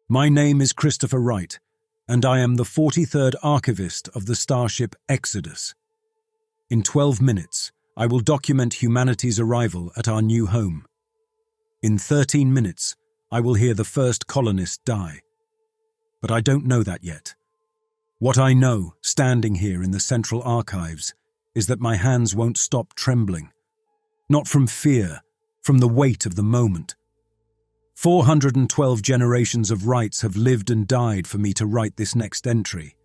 My name is Christopher Wright, and I am the 43rd archivist of the starship Exodus. In 12 minutes, I will document humanity's arrival at our new home. In 13 minutes, I will hear the first colonist die. But I don't know that yet. What I know, standing here in the Central Archives, is that my hands won't stop trembling. Not from fear, from the weight of the moment. 412 generations of Wrights have lived and died for me to write this next entry.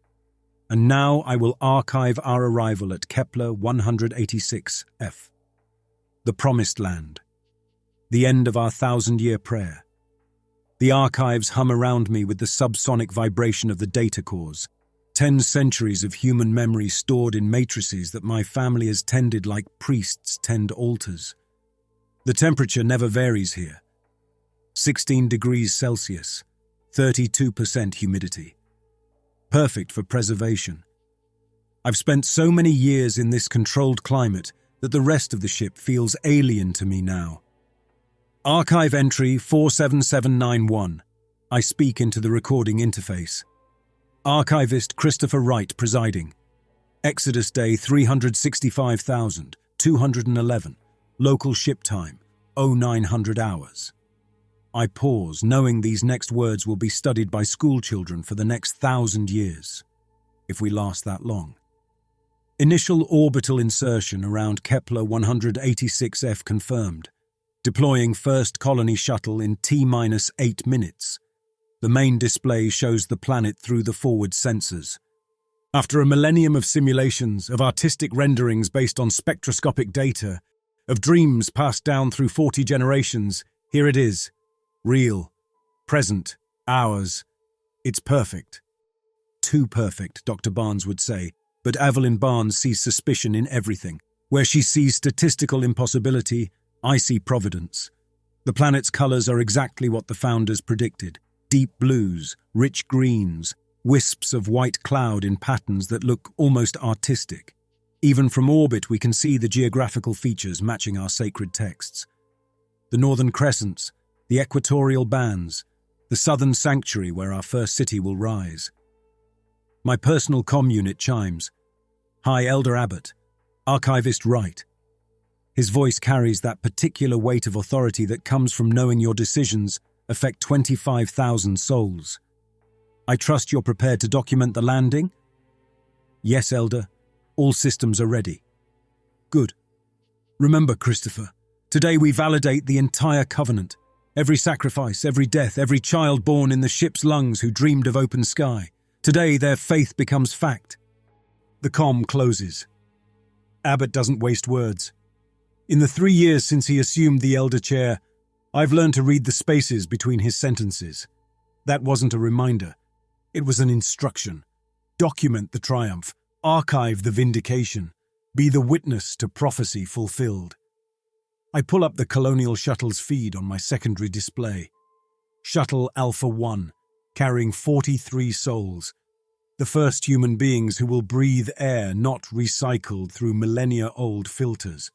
And now I will archive our arrival at Kepler 186f. The Promised Land. The end of our 1,000-year prayer. The archives hum around me with the subsonic vibration of the data cores. 10 centuries of human memory stored in matrices that my family has tended like priests tend altars. The temperature never varies here. 16 degrees Celsius, 32% humidity. Perfect for preservation. I've spent so many years in this controlled climate that the rest of the ship feels alien to me now. Archive entry 47791. I speak into the recording interface. Archivist Christopher Wright presiding. Exodus Day 365,211. Local ship time, 0900 hours. I pause, knowing these next words will be studied by schoolchildren for the next 1,000 years, if we last that long. Initial orbital insertion around Kepler 186f confirmed. Deploying first colony shuttle in T-8 minutes. The main display shows the planet through the forward sensors. After a millennium of simulations, of artistic renderings based on spectroscopic data, of dreams passed down through 40 generations, here it is. Real. Present. Ours. It's perfect. Too perfect, Dr. Barnes would say, but Evelyn Barnes sees suspicion in everything. Where she sees statistical impossibility, I see providence. The planet's colors are exactly what the founders predicted. Deep blues, rich greens, wisps of white cloud in patterns that look almost artistic. Even from orbit we can see the geographical features matching our sacred texts. The northern crescents, the equatorial bands, the southern sanctuary where our first city will rise. My personal comm unit chimes. Hi, Elder Abbott. Archivist Wright. His voice carries that particular weight of authority that comes from knowing your decisions affect 25,000 souls. I trust you're prepared to document the landing? Yes, Elder. All systems are ready. Good. Remember, Christopher, today we validate the entire covenant. Every sacrifice, every death, every child born in the ship's lungs who dreamed of open sky. Today their faith becomes fact. The comm closes. Abbott doesn't waste words. In the 3 years since he assumed the elder chair, I've learned to read the spaces between his sentences. That wasn't a reminder. It was an instruction. Document the triumph. Archive the vindication. Be the witness to prophecy fulfilled. I pull up the Colonial Shuttle's feed on my secondary display. Shuttle Alpha 1, carrying 43 souls. The first human beings who will breathe air not recycled through millennia-old filters.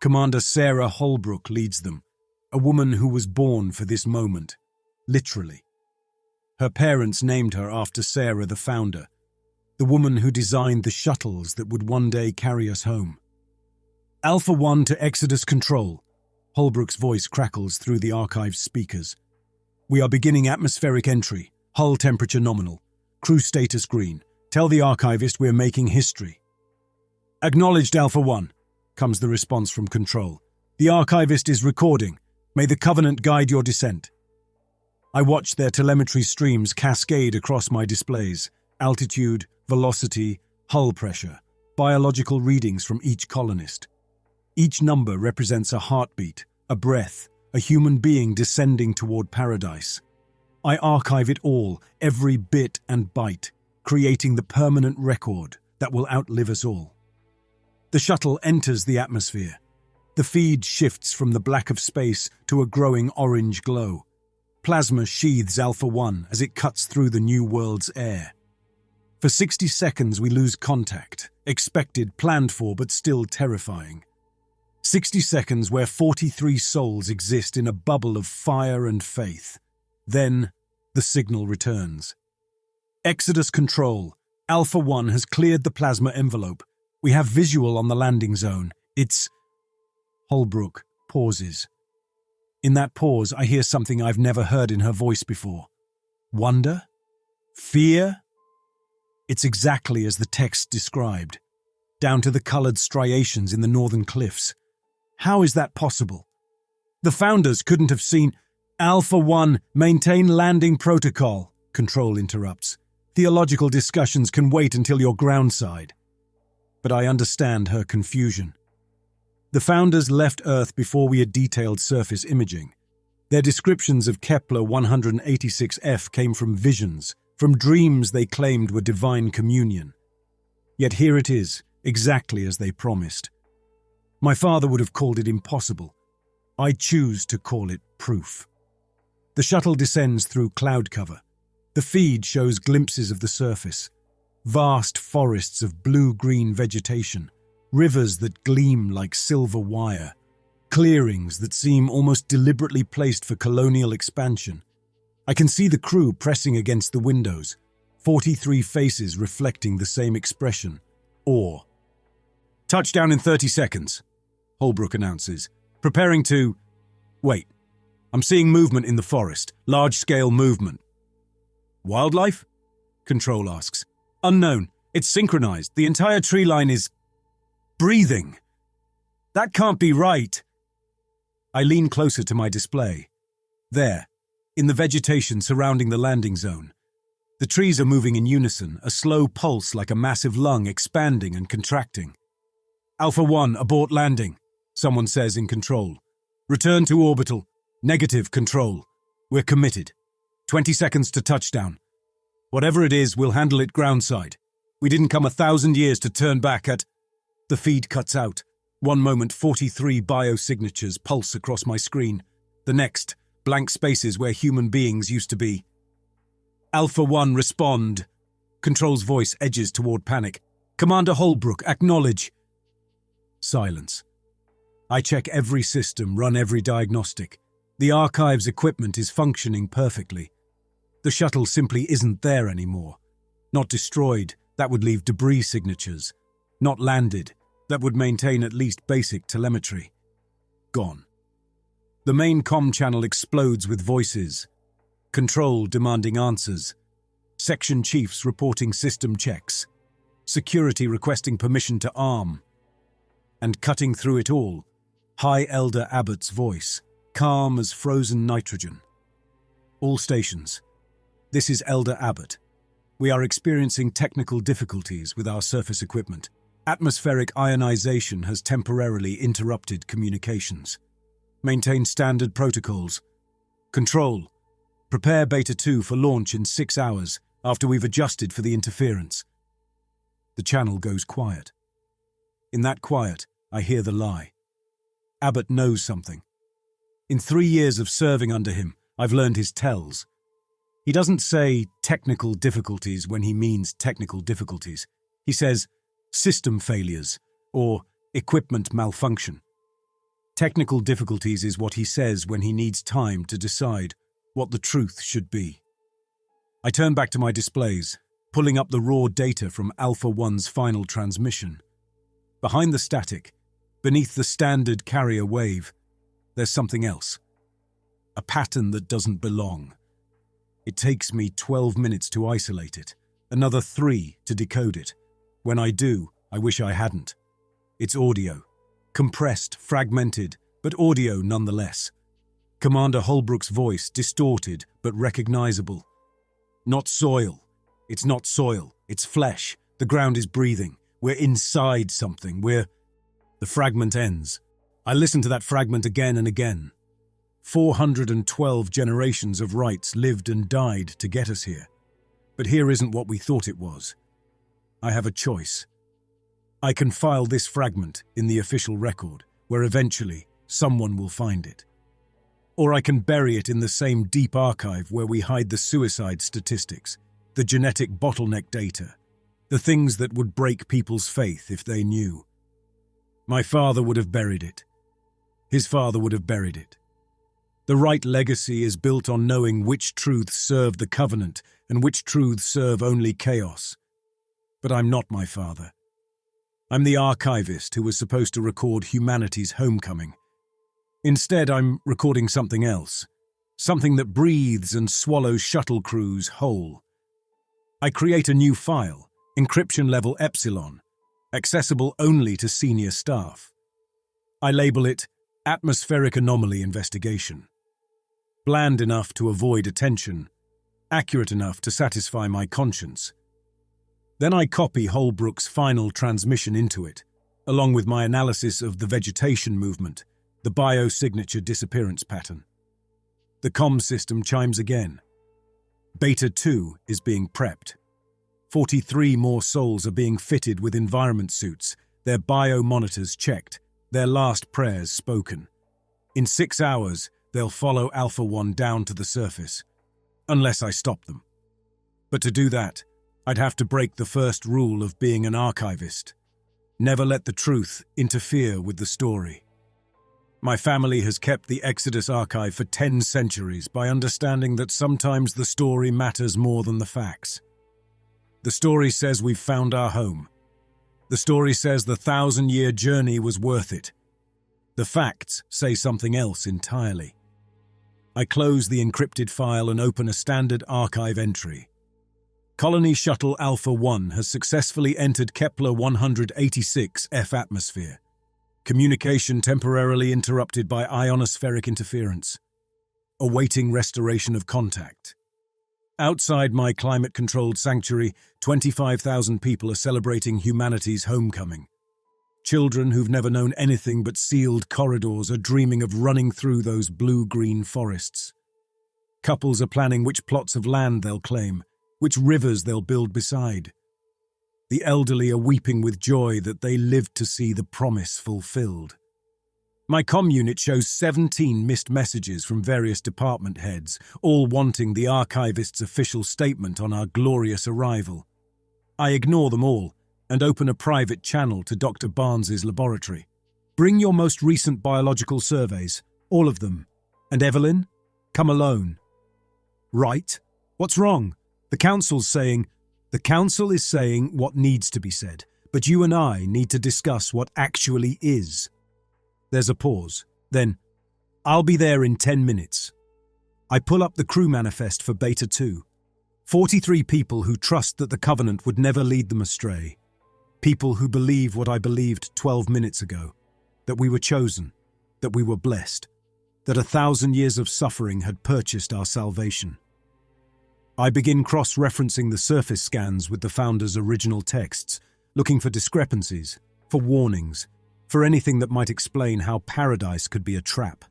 Commander Sarah Holbrook leads them, a woman who was born for this moment, literally. Her parents named her after Sarah the founder, the woman who designed the shuttles that would one day carry us home. Alpha 1 to Exodus Control. Holbrook's voice crackles through the archive's speakers. We are beginning atmospheric entry. Hull temperature nominal. Crew status green. Tell the archivist we're making history. Acknowledged, Alpha 1, comes the response from Control. The archivist is recording. May the Covenant guide your descent. I watch their telemetry streams cascade across my displays. Altitude, velocity, hull pressure. Biological readings from each colonist. Each number represents a heartbeat, a breath, a human being descending toward paradise. I archive it all, every bit and byte, creating the permanent record that will outlive us all. The shuttle enters the atmosphere. The feed shifts from the black of space to a growing orange glow. Plasma sheathes Alpha 1 as it cuts through the new world's air. For 60 seconds we lose contact, expected, planned for, but still terrifying. 60 seconds where 43 souls exist in a bubble of fire and faith. Then, The signal returns. Exodus control. Alpha 1 has cleared the plasma envelope. We have visual on the landing zone. It's... Holbrook pauses. In that pause, I hear something I've never heard in her voice before. Wonder? Fear? It's exactly as the text described, down to the colored striations in the northern cliffs. How is that possible? The founders couldn't have seen... Alpha 1, maintain landing protocol, Control interrupts. Theological discussions can wait until you're groundside. But I understand her confusion. The founders left Earth before we had detailed surface imaging. Their descriptions of Kepler 186f came from visions, from dreams they claimed were divine communion. Yet here it is, exactly as they promised. My father would have called it impossible. I choose to call it proof. The shuttle descends through cloud cover. The feed shows glimpses of the surface. Vast forests of blue-green vegetation, rivers that gleam like silver wire, clearings that seem almost deliberately placed for colonial expansion. I can see the crew pressing against the windows, 43 faces reflecting the same expression, awe. Touchdown in 30 seconds, Holbrook announces, preparing to... Wait, I'm seeing movement in the forest, large-scale movement. Wildlife? Control asks. Unknown. It's synchronized. The entire tree line is... breathing. That can't be right. I lean closer to my display. There, in the vegetation surrounding the landing zone. The trees are moving in unison, a slow pulse like a massive lung expanding and contracting. Alpha 1, abort landing, someone says in Control. Return to orbital. Negative, Control. We're committed. 20 seconds to touchdown. Whatever it is, we'll handle it groundside. We didn't come 1,000 years to turn back at... The feed cuts out. One moment, 43 biosignatures pulse across my screen. The next, blank spaces where human beings used to be. Alpha 1, respond. Control's voice edges toward panic. Commander Holbrook, acknowledge. Silence. I check every system, run every diagnostic. The archive's equipment is functioning perfectly. The shuttle simply isn't there anymore. Not destroyed, that would leave debris signatures. Not landed, that would maintain at least basic telemetry. Gone. The main comm channel explodes with voices. Control demanding answers. Section chiefs reporting system checks. Security requesting permission to arm. And cutting through it all, High Elder Abbott's voice, calm as frozen nitrogen. All stations. This is Elder Abbott. We are experiencing technical difficulties with our surface equipment. Atmospheric ionization has temporarily interrupted communications. Maintain standard protocols. Control. Prepare Beta 2 for launch in 6 hours after we've adjusted for the interference. The channel goes quiet. In that quiet, I hear the lie. Abbott knows something. In 3 years of serving under him, I've learned his tells. He doesn't say technical difficulties when he means technical difficulties. He says system failures or equipment malfunction. Technical difficulties is what he says when he needs time to decide what the truth should be. I turn back to my displays, pulling up the raw data from Alpha 1's final transmission. Behind the static, beneath the standard carrier wave, there's something else. A pattern that doesn't belong. It takes me 12 minutes to isolate it, another 3 to decode it. When I do, I wish I hadn't. It's audio. Compressed, fragmented, but audio nonetheless. Commander Holbrook's voice, distorted but recognizable. Not soil. It's not soil. It's flesh. The ground is breathing. We're inside something. The fragment ends. I listen to that fragment again and again. 412 generations of rights lived and died to get us here. But here isn't what we thought it was. I have a choice. I can file this fragment in the official record, where eventually someone will find it. Or I can bury it in the same deep archive where we hide the suicide statistics, the genetic bottleneck data, the things that would break people's faith if they knew. My father would have buried it. His father would have buried it. The right legacy is built on knowing which truths serve the covenant and which truths serve only chaos. But I'm not my father. I'm the archivist who was supposed to record humanity's homecoming. Instead, I'm recording something else, something that breathes and swallows shuttle crews whole. I create a new file, encryption level Epsilon, accessible only to senior staff. I label it Atmospheric Anomaly Investigation. Bland enough to avoid attention, accurate enough to satisfy my conscience. Then I copy Holbrook's final transmission into it, along with my analysis of the vegetation movement, the biosignature disappearance pattern. The comm system chimes again. Beta 2 is being prepped. 43 more souls are being fitted with environment suits, their biomonitors checked, their last prayers spoken. In 6 hours, they'll follow Alpha 1 down to the surface, unless I stop them. But to do that, I'd have to break the first rule of being an archivist. Never let the truth interfere with the story. My family has kept the Exodus archive for 10 centuries by understanding that sometimes the story matters more than the facts. The story says we've found our home. The story says the 1,000-year journey was worth it. The facts say something else entirely. I close the encrypted file and open a standard archive entry. Colony Shuttle Alpha 1 has successfully entered Kepler 186 F atmosphere. Communication temporarily interrupted by ionospheric interference. Awaiting restoration of contact. Outside my climate-controlled sanctuary, 25,000 people are celebrating humanity's homecoming. Children who've never known anything but sealed corridors are dreaming of running through those blue-green forests. Couples are planning which plots of land they'll claim, which rivers they'll build beside. The elderly are weeping with joy that they lived to see the promise fulfilled. My comm unit shows 17 missed messages from various department heads, all wanting the archivist's official statement on our glorious arrival. I ignore them all and open a private channel to Dr. Barnes's laboratory. Bring your most recent biological surveys, all of them. And Evelyn, come alone. Right? What's wrong? The council is saying what needs to be said, but you and I need to discuss what actually is. There's a pause. Then, I'll be there in 10 minutes. I pull up the crew manifest for Beta 2. 43 people who trust that the Covenant would never lead them astray. People who believe what I believed 12 minutes ago, that we were chosen, that we were blessed, that 1,000 years of suffering had purchased our salvation. I begin cross-referencing the surface scans with the Founder's original texts, looking for discrepancies, for warnings, for anything that might explain how paradise could be a trap.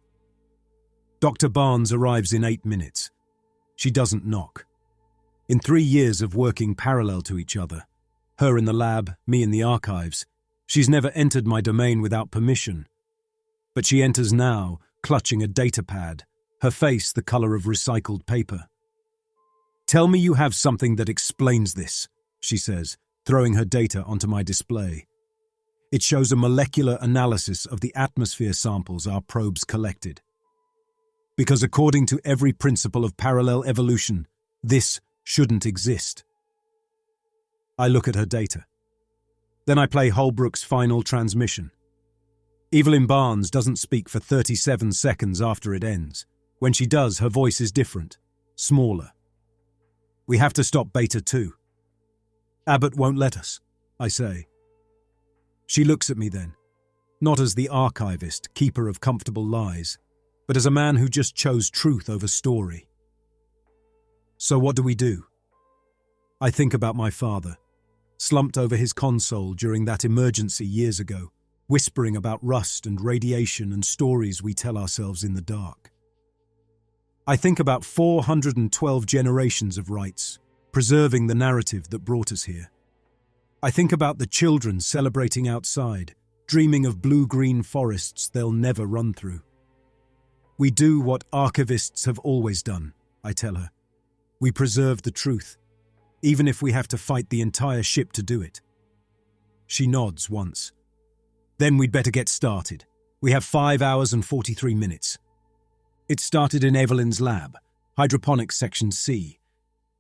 Dr. Barnes arrives in 8 minutes. She doesn't knock. In 3 years of working parallel to each other, her in the lab, me in the archives, she's never entered my domain without permission. But she enters now, clutching a data pad, her face the color of recycled paper. "Tell me you have something that explains this," she says, throwing her data onto my display. It shows a molecular analysis of the atmosphere samples our probes collected. Because according to every principle of parallel evolution, this shouldn't exist. I look at her data. Then I play Holbrook's final transmission. Evelyn Barnes doesn't speak for 37 seconds after it ends. When she does, her voice is different, smaller. "We have to stop Beta 2. "Abbott won't let us," I say. She looks at me then, not as the archivist, keeper of comfortable lies, but as a man who just chose truth over story. "So what do we do?" I think about my father, slumped over his console during that emergency years ago, whispering about rust and radiation and stories we tell ourselves in the dark. I think about 412 generations of rights, preserving the narrative that brought us here. I think about the children celebrating outside, dreaming of blue-green forests they'll never run through. "We do what archivists have always done," I tell her. "We preserve the truth, even if we have to fight the entire ship to do it." She nods once. "Then we'd better get started. We have 5 hours and 43 minutes. It started in Evelyn's lab, hydroponics section C.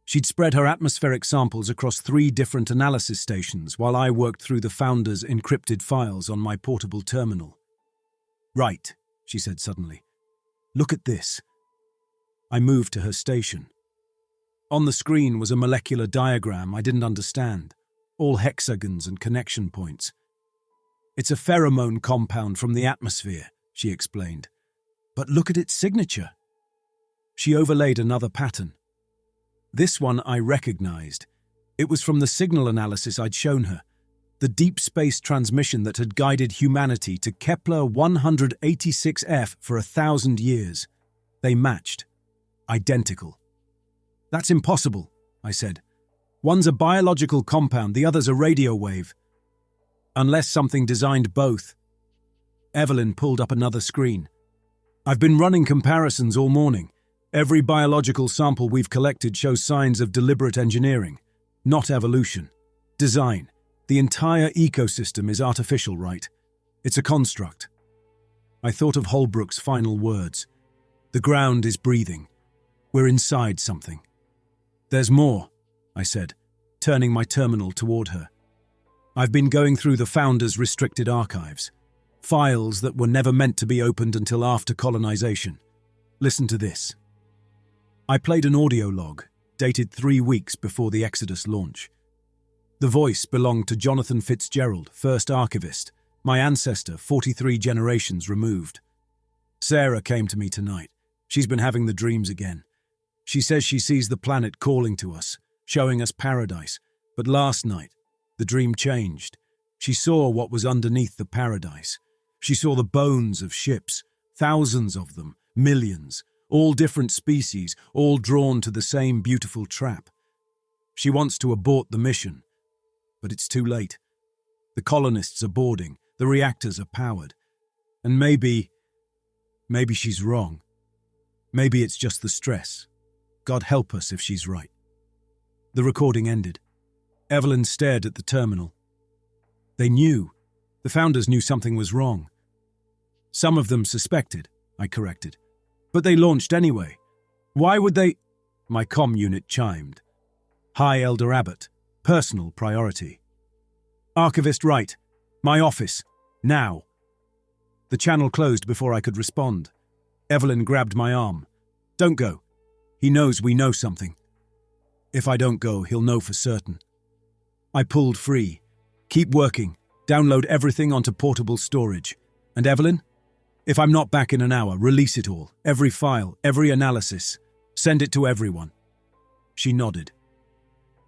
She'd spread her atmospheric samples across 3 different analysis stations while I worked through the founder's encrypted files on my portable terminal. "Right," she said suddenly. "Look at this." I moved to her station. On the screen was a molecular diagram I didn't understand, all hexagons and connection points. "It's a pheromone compound from the atmosphere," she explained. "But look at its signature." She overlaid another pattern. This one I recognized. It was from the signal analysis I'd shown her, the deep space transmission that had guided humanity to Kepler 186f for 1,000 years. They matched. Identical. "That's impossible," I said. "One's a biological compound, the other's a radio wave." "Unless something designed both." Evelyn pulled up another screen. "I've been running comparisons all morning. Every biological sample we've collected shows signs of deliberate engineering, not evolution. Design. The entire ecosystem is artificial, right? It's a construct." I thought of Holbrook's final words. "The ground is breathing. We're inside something." "There's more," I said, turning my terminal toward her. "I've been going through the Founder's restricted archives, files that were never meant to be opened until after colonization. Listen to this." I played an audio log, dated 3 weeks before the Exodus launch. The voice belonged to Jonathan Fitzgerald, first archivist, my ancestor 43 generations removed. "Sarah came to me tonight. She's been having the dreams again. She says she sees the planet calling to us, showing us paradise. But last night, the dream changed. She saw what was underneath the paradise. She saw the bones of ships, thousands of them, millions, all different species, all drawn to the same beautiful trap. She wants to abort the mission, but it's too late. The colonists are boarding, the reactors are powered. And maybe she's wrong. Maybe it's just the stress. God help us if she's right." The recording ended. Evelyn stared at the terminal. "They knew. The Founders knew something was wrong." "Some of them suspected," I corrected. "But they launched anyway. Why would they—" My comm unit chimed. "Hi, Elder Abbott. Personal priority." "Archivist Wright. My office. Now." The channel closed before I could respond. Evelyn grabbed my arm. "Don't go. He knows we know something. If I don't go, he'll know for certain." I pulled free. "Keep working. Download everything onto portable storage. And Evelyn? If I'm not back in an hour, release it all. Every file, every analysis. Send it to everyone." She nodded.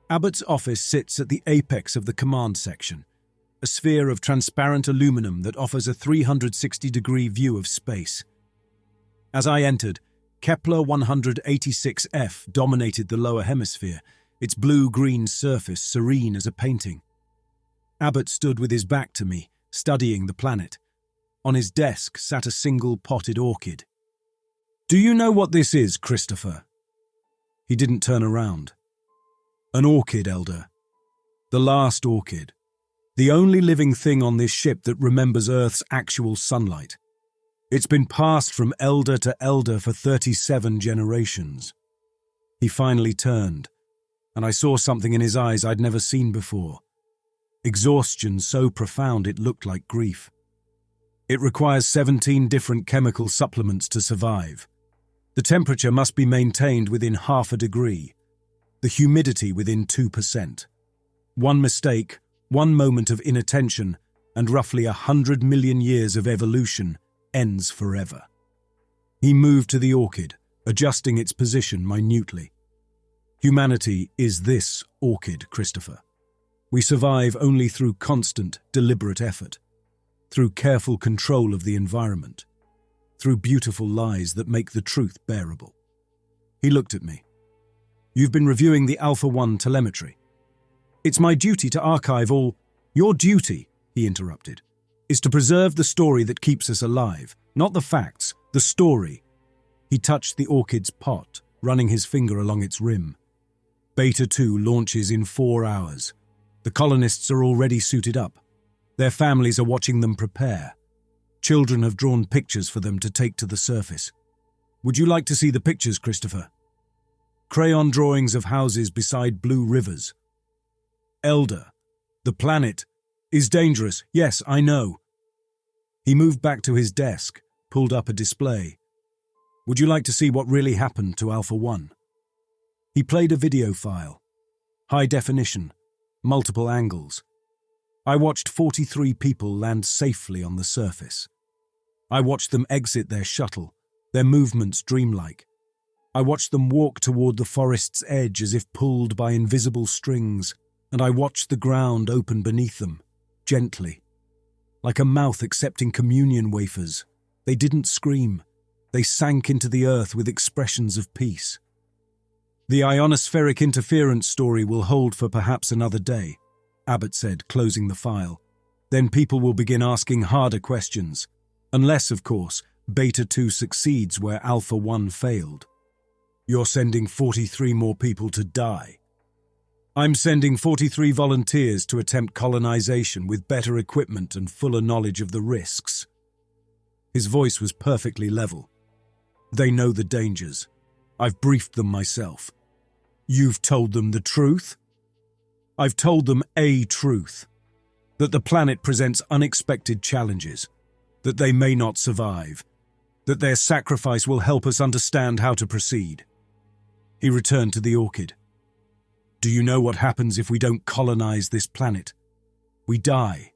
Abbott's office sits at the apex of the command section, a sphere of transparent aluminum that offers a 360-degree view of space. As I entered, Kepler 186f dominated the lower hemisphere, its blue-green surface serene as a painting. Abbott stood with his back to me, studying the planet. On his desk sat a single potted orchid. "Do you know what this is, Christopher?" He didn't turn around. "An orchid, Elder. The last orchid. The only living thing on this ship that remembers Earth's actual sunlight. It's been passed from elder to elder for 37 generations." He finally turned, and I saw something in his eyes I'd never seen before. Exhaustion so profound it looked like grief. "It requires 17 different chemical supplements to survive. The temperature must be maintained within 0.5 degrees. The humidity within 2%. One mistake, one moment of inattention, and roughly 100 million years of evolution ends forever." He moved to the orchid, adjusting its position minutely. "Humanity is this orchid, Christopher. We survive only through constant, deliberate effort, through careful control of the environment, through beautiful lies that make the truth bearable." He looked at me. "You've been reviewing the Alpha 1 telemetry. It's my duty to archive all—" "Your duty," he interrupted, "is to preserve the story that keeps us alive, not the facts, the story." He touched the orchid's pot, running his finger along its rim. "Beta 2 launches in 4 hours. The colonists are already suited up. Their families are watching them prepare. Children have drawn pictures for them to take to the surface. Would you like to see the pictures, Christopher? Crayon drawings of houses beside blue rivers. Elder, the planet is dangerous. Yes, I know. He moved back to his desk, pulled up a display. Would you like to see what really happened to Alpha 1? He played a video file. High definition, multiple angles. I watched 43 people land safely on the surface. I watched them exit their shuttle, their movements dreamlike. I watched them walk toward the forest's edge as if pulled by invisible strings, and I watched the ground open beneath them, gently. Like a mouth accepting communion wafers, they didn't scream. They sank into the earth with expressions of peace. The ionospheric interference story will hold for perhaps another day, Abbott said, closing the file. Then people will begin asking harder questions. Unless, of course, Beta 2 succeeds where Alpha 1 failed. You're sending 43 more people to die. I'm sending 43 volunteers to attempt colonization with better equipment and fuller knowledge of the risks. His voice was perfectly level. They know the dangers. I've briefed them myself. You've told them the truth? I've told them a truth. That the planet presents unexpected challenges. That they may not survive. That their sacrifice will help us understand how to proceed. He returned to the orchid. Do you know what happens if we don't colonize this planet? We die.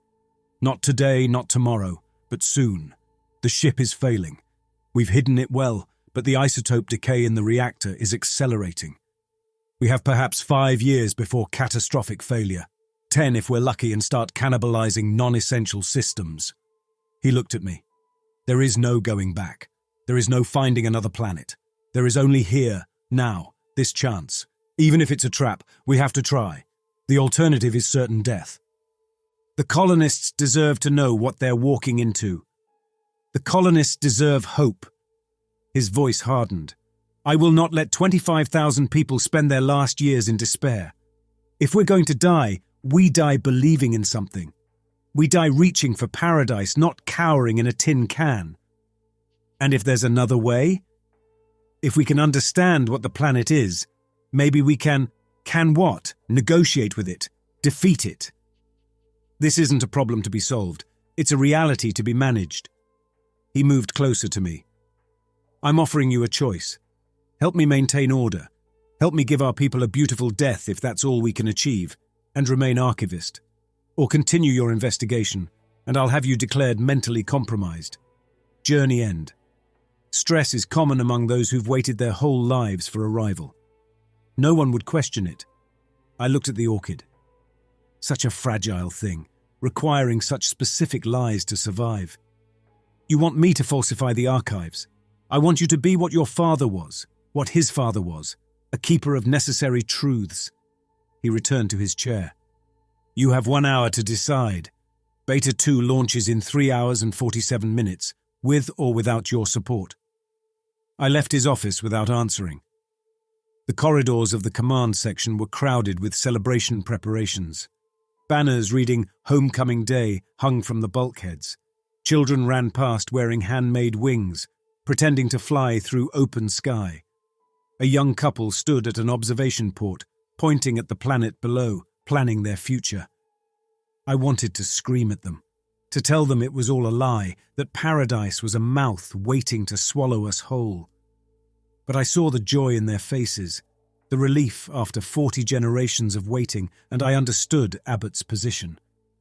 Not today, not tomorrow, but soon. The ship is failing. We've hidden it well, but the isotope decay in the reactor is accelerating. We have perhaps 5 years before catastrophic failure, 10 if we're lucky and start cannibalizing non-essential systems. He looked at me. There is no going back. There is no finding another planet. There is only here, now, this chance. Even if it's a trap, we have to try. The alternative is certain death. The colonists deserve to know what they're walking into. The colonists deserve hope. His voice hardened. I will not let 25,000 people spend their last years in despair. If we're going to die, we die believing in something. We die reaching for paradise, not cowering in a tin can. And if there's another way? If we can understand what the planet is, maybe we can what? Negotiate with it, defeat it. This isn't a problem to be solved. It's a reality to be managed. He moved closer to me. I'm offering you a choice. Help me maintain order. Help me give our people a beautiful death if that's all we can achieve, and remain archivist. Or continue your investigation, and I'll have you declared mentally compromised. Journey end. Stress is common among those who've waited their whole lives for arrival. No one would question it. I looked at the orchid. Such a fragile thing, requiring such specific lies to survive. You want me to falsify the archives. I want you to be what your father was, what his father was, a keeper of necessary truths. He returned to his chair. You have 1 hour to decide. Beta 2 launches in 3 hours and 47 minutes, with or without your support. I left his office without answering. The corridors of the command section were crowded with celebration preparations. Banners reading Homecoming Day hung from the bulkheads. Children ran past wearing handmade wings, pretending to fly through open sky. A young couple stood at an observation port, pointing at the planet below, planning their future. I wanted to scream at them, to tell them it was all a lie, that paradise was a mouth waiting to swallow us whole. But I saw the joy in their faces, the relief after 40 generations of waiting, and I understood Abbott's position.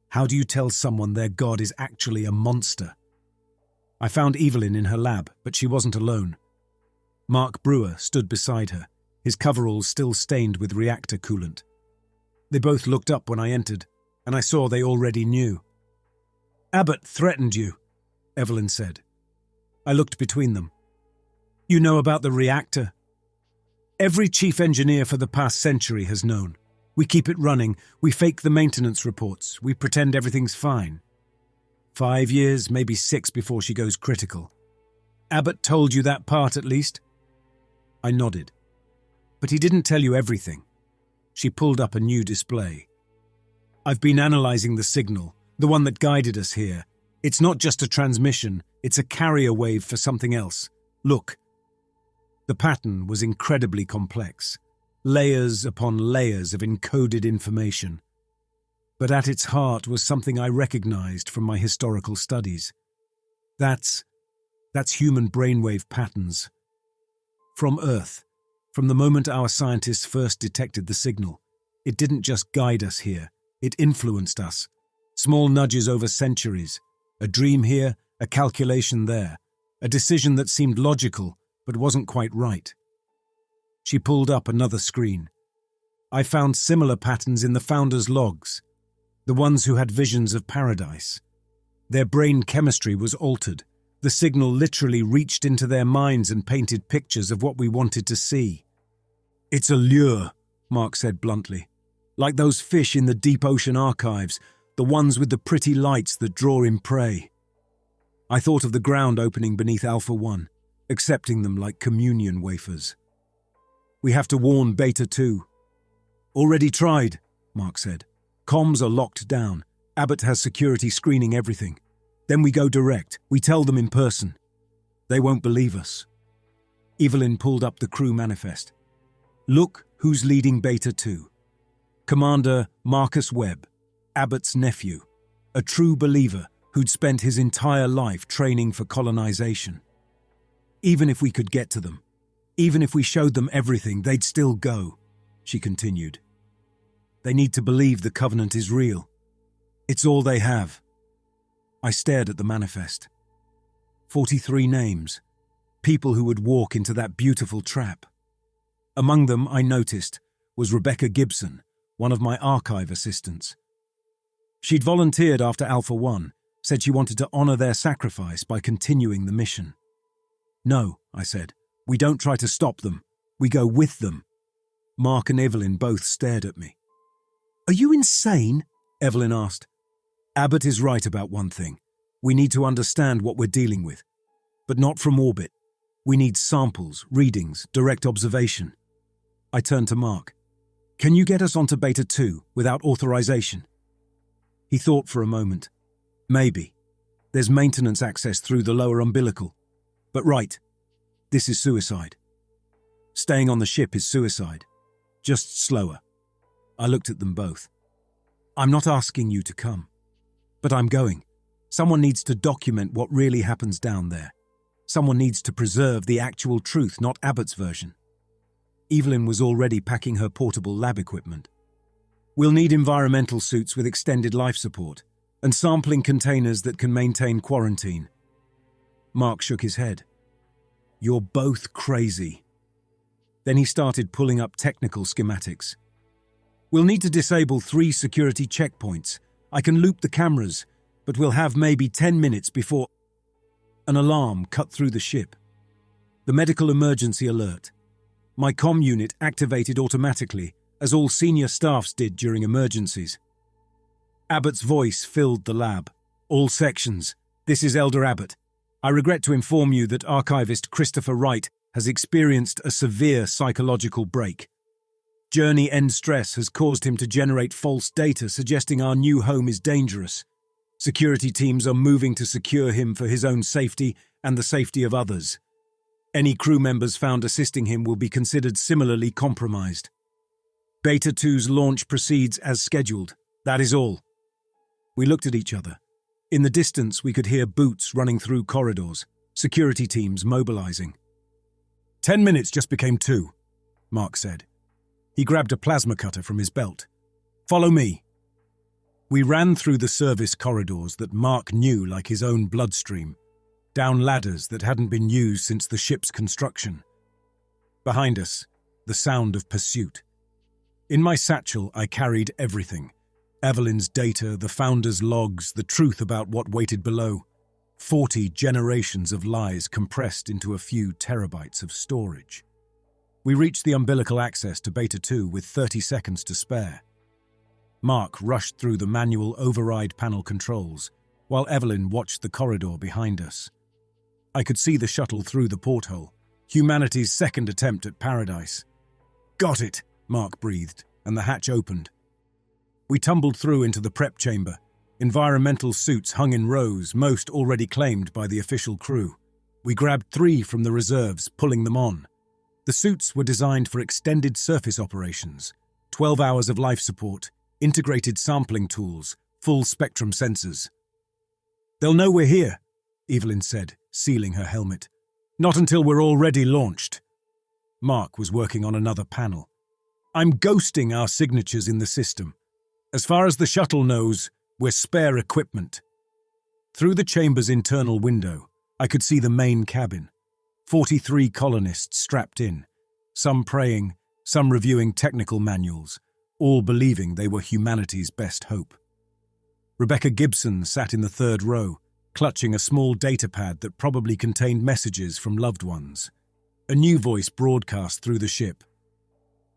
How do you tell someone their god is actually a monster? I found Evelyn in her lab, but she wasn't alone. Mark Brewer stood beside her, his coveralls still stained with reactor coolant. They both looked up when I entered, and I saw they already knew. Abbott threatened you, Evelyn said. I looked between them. You know about the reactor? Every chief engineer for the past century has known. We keep it running, we fake the maintenance reports, we pretend everything's fine. 5 years, maybe 6 before she goes critical. Abbott told you that part at least? I nodded. But he didn't tell you everything. She pulled up a new display. I've been analyzing the signal, the one that guided us here. It's not just a transmission, it's a carrier wave for something else. Look. The pattern was incredibly complex, layers upon layers of encoded information. But at its heart was something I recognized from my historical studies. That's human brainwave patterns. From Earth, from the moment our scientists first detected the signal, it didn't just guide us here, it influenced us. Small nudges over centuries, a dream here, a calculation there, a decision that seemed logical but wasn't quite right. She pulled up another screen. I found similar patterns in the founders' logs, the ones who had visions of paradise. Their brain chemistry was altered. The signal literally reached into their minds and painted pictures of what we wanted to see. "It's a lure," Mark said bluntly. "Like those fish in the deep ocean archives, the ones with the pretty lights that draw in prey." I thought of the ground opening beneath Alpha 1, accepting them like communion wafers. "We have to warn Beta 2. "Already tried," Mark said. "Comms are locked down. Abbott has security screening everything. Then we go direct. We tell them in person. They won't believe us." Evelyn pulled up the crew manifest. "Look who's leading Beta 2. Commander Marcus Webb, Abbott's nephew, a true believer who'd spent his entire life training for colonization. Even if we could get to them, even if we showed them everything, they'd still go," she continued. "They need to believe the Covenant is real. It's all they have." I stared at the manifest. 43 names, people who would walk into that beautiful trap. Among them, I noticed, was Rebecca Gibson, one of my archive assistants. She'd volunteered after Alpha 1, said she wanted to honor their sacrifice by continuing the mission. "No," I said, "we don't try to stop them. We go with them." Mark and Evelyn both stared at me. "Are you insane?" Evelyn asked. "Abbott is right about one thing. We need to understand what we're dealing with. But not from orbit. We need samples, readings, direct observation." I turned to Mark. "Can you get us onto Beta 2 without authorization?" He thought for a moment. "Maybe. There's maintenance access through the lower umbilical. But right, this is suicide. Staying on the ship is suicide. Just slower." I looked at them both. "I'm not asking you to come. But I'm going. Someone needs to document what really happens down there. Someone needs to preserve the actual truth, not Abbott's version." Evelyn was already packing her portable lab equipment. "We'll need environmental suits with extended life support, and sampling containers that can maintain quarantine." Mark shook his head. "You're both crazy." Then he started pulling up technical schematics. "We'll need to disable 3 security checkpoints. I can loop the cameras, but we'll have maybe 10 minutes before..." An alarm cut through the ship. The medical emergency alert. My comm unit activated automatically, as all senior staffs did during emergencies. Abbott's voice filled the lab. "All sections, this is Elder Abbott. I regret to inform you that archivist Christopher Wright has experienced a severe psychological break. Journey end stress has caused him to generate false data suggesting our new home is dangerous. Security teams are moving to secure him for his own safety and the safety of others. Any crew members found assisting him will be considered similarly compromised. Beta 2's launch proceeds as scheduled. That is all." We looked at each other. In the distance, we could hear boots running through corridors, security teams mobilizing. 10 minutes just became 2, Mark said. He grabbed a plasma cutter from his belt. "Follow me." We ran through the service corridors that Mark knew like his own bloodstream, down ladders that hadn't been used since the ship's construction. Behind us, the sound of pursuit. In my satchel, I carried everything. Evelyn's data, the founder's logs, the truth about what waited below. 40 generations of lies compressed into a few terabytes of storage. We reached the umbilical access to Beta 2 with 30 seconds to spare. Mark rushed through the manual override panel controls, while Evelyn watched the corridor behind us. I could see the shuttle through the porthole, humanity's second attempt at paradise. "Got it," Mark breathed, and the hatch opened. We tumbled through into the prep chamber. Environmental suits hung in rows, most already claimed by the official crew. We grabbed 3 from the reserves, pulling them on. The suits were designed for extended surface operations, 12 hours of life support, integrated sampling tools, full spectrum sensors. "They'll know we're here," Evelyn said, sealing her helmet. "Not until we're already launched." Mark was working on another panel. "I'm ghosting our signatures in the system. As far as the shuttle knows, we're spare equipment." Through the chamber's internal window, I could see the main cabin. 43 colonists strapped in, some praying, some reviewing technical manuals, all believing they were humanity's best hope. Rebecca Gibson sat in the third row, clutching a small datapad that probably contained messages from loved ones. A new voice broadcast through the ship.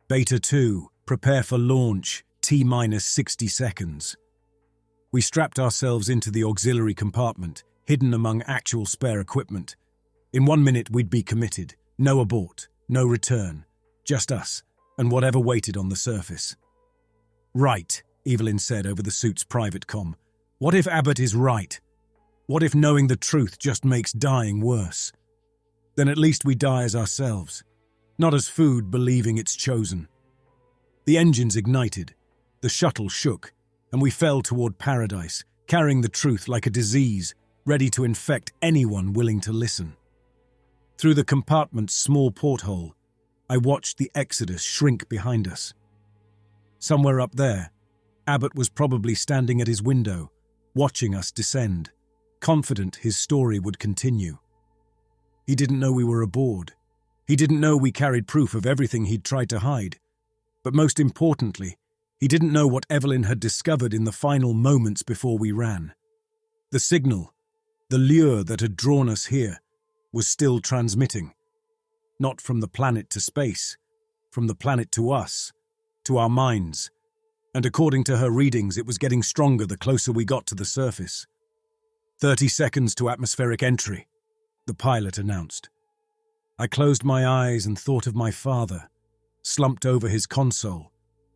"Beta 2, prepare for launch, T-minus 60 seconds. We strapped ourselves into the auxiliary compartment, hidden among actual spare equipment. In 1 minute we'd be committed. No abort, no return. Just us, and whatever waited on the surface. "Right," Evelyn said over the suit's private comm. "What if Abbott is right? What if knowing the truth just makes dying worse? Then at least we die as ourselves, not as food believing it's chosen." The engines ignited, the shuttle shook, and we fell toward paradise, carrying the truth like a disease, ready to infect anyone willing to listen. Through the compartment's small porthole, I watched the exodus shrink behind us. Somewhere up there, Abbott was probably standing at his window, watching us descend, confident his story would continue. He didn't know we were aboard. He didn't know we carried proof of everything he'd tried to hide. But most importantly, he didn't know what Evelyn had discovered in the final moments before we ran. The signal, the lure that had drawn us here, was still transmitting. Not from the planet to space, from the planet to us, to our minds. And according to her readings, it was getting stronger the closer we got to the surface. 30 seconds to atmospheric entry, the pilot announced. I closed my eyes and thought of my father, slumped over his console,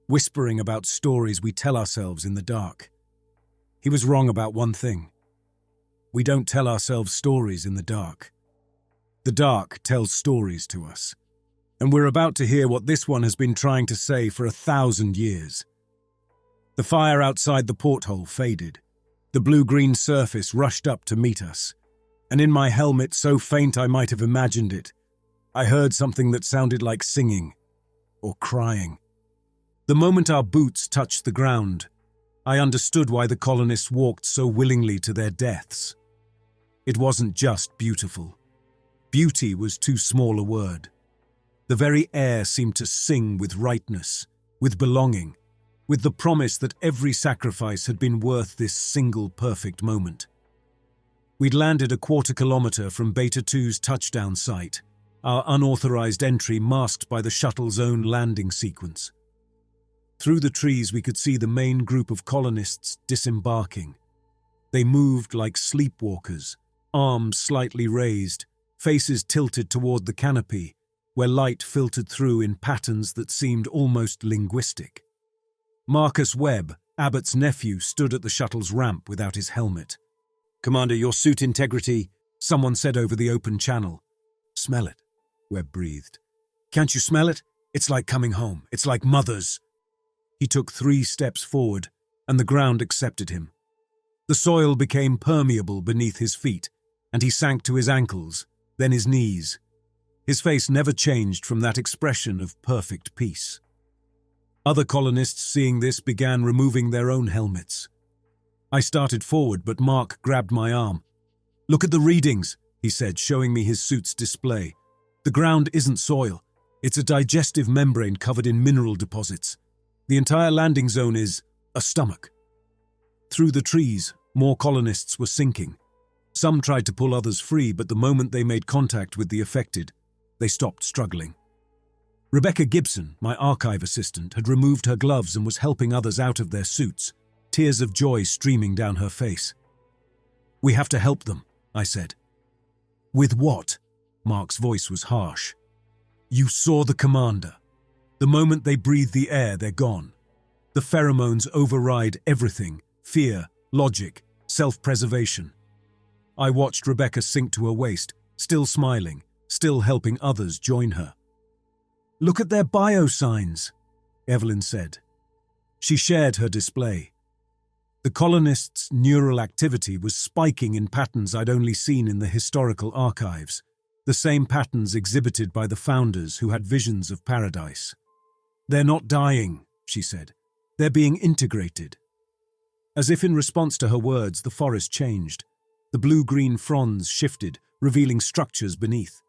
whispering about stories we tell ourselves in the dark. He was wrong about one thing. We don't tell ourselves stories in the dark. The dark tells stories to us, and we're about to hear what this one has been trying to say for 1,000 years. The fire outside the porthole faded. The blue-green surface rushed up to meet us, and in my helmet, so faint I might have imagined it, I heard something that sounded like singing or crying. The moment our boots touched the ground, I understood why the colonists walked so willingly to their deaths. It wasn't just beautiful. Beauty was too small a word. The very air seemed to sing with rightness, with belonging, with the promise that every sacrifice had been worth this single perfect moment. We'd landed a quarter-kilometer from Beta 2's touchdown site, our unauthorized entry masked by the shuttle's own landing sequence. Through the trees we could see the main group of colonists disembarking. They moved like sleepwalkers, arms slightly raised, faces tilted toward the canopy, where light filtered through in patterns that seemed almost linguistic. Marcus Webb, Abbott's nephew, stood at the shuttle's ramp without his helmet. "Commander, your suit integrity," someone said over the open channel. "Smell it," Webb breathed. "Can't you smell it? It's like coming home. It's like Mother's." He took 3 steps forward, and the ground accepted him. The soil became permeable beneath his feet, and he sank to his ankles, then his knees. His face never changed from that expression of perfect peace. Other colonists, seeing this, began removing their own helmets. I started forward, but Mark grabbed my arm. "Look at the readings," he said, showing me his suit's display. "The ground isn't soil. It's a digestive membrane covered in mineral deposits. The entire landing zone is a stomach." Through the trees, more colonists were sinking. Some tried to pull others free, but the moment they made contact with the affected, they stopped struggling. Rebecca Gibson, my archive assistant, had removed her gloves and was helping others out of their suits, tears of joy streaming down her face. "We have to help them," I said. "With what?" Mark's voice was harsh. "You saw the commander. The moment they breathe the air, they're gone. The pheromones override everything: fear, logic, self-preservation." I watched Rebecca sink to her waist, still smiling, still helping others join her. Look at their biosigns, Evelyn said. She shared her display. The colonists' neural activity was spiking in patterns I'd only seen in the historical archives, the same patterns exhibited by the founders who had visions of paradise. They're not dying, she said. They're being integrated. As if in response to her words, the forest changed. The blue-green fronds shifted, revealing structures beneath.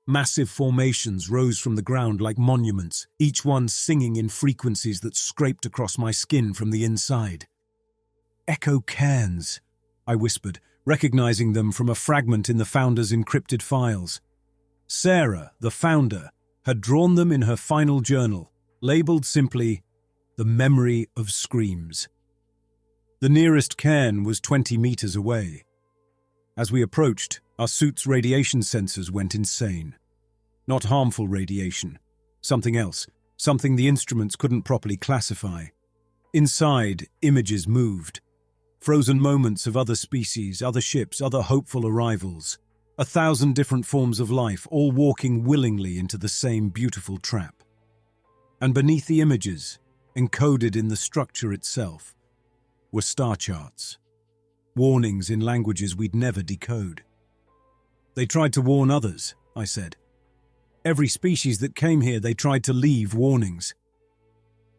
Massive formations rose from the ground like monuments, each one singing in frequencies that scraped across my skin from the inside. Echo cairns, I whispered, recognizing them from a fragment in the founder's encrypted files. Sarah, the founder, had drawn them in her final journal, labeled simply, "The Memory of Screams." The nearest cairn was 20 meters away. As we approached, our suit's radiation sensors went insane. Not harmful radiation, something else, something the instruments couldn't properly classify. Inside, images moved. Frozen moments of other species, other ships, other hopeful arrivals. 1,000 different forms of life, all walking willingly into the same beautiful trap. And beneath the images, encoded in the structure itself, were star charts. Warnings in languages we'd never decode. They tried to warn others, I said. Every species that came here, they tried to leave warnings.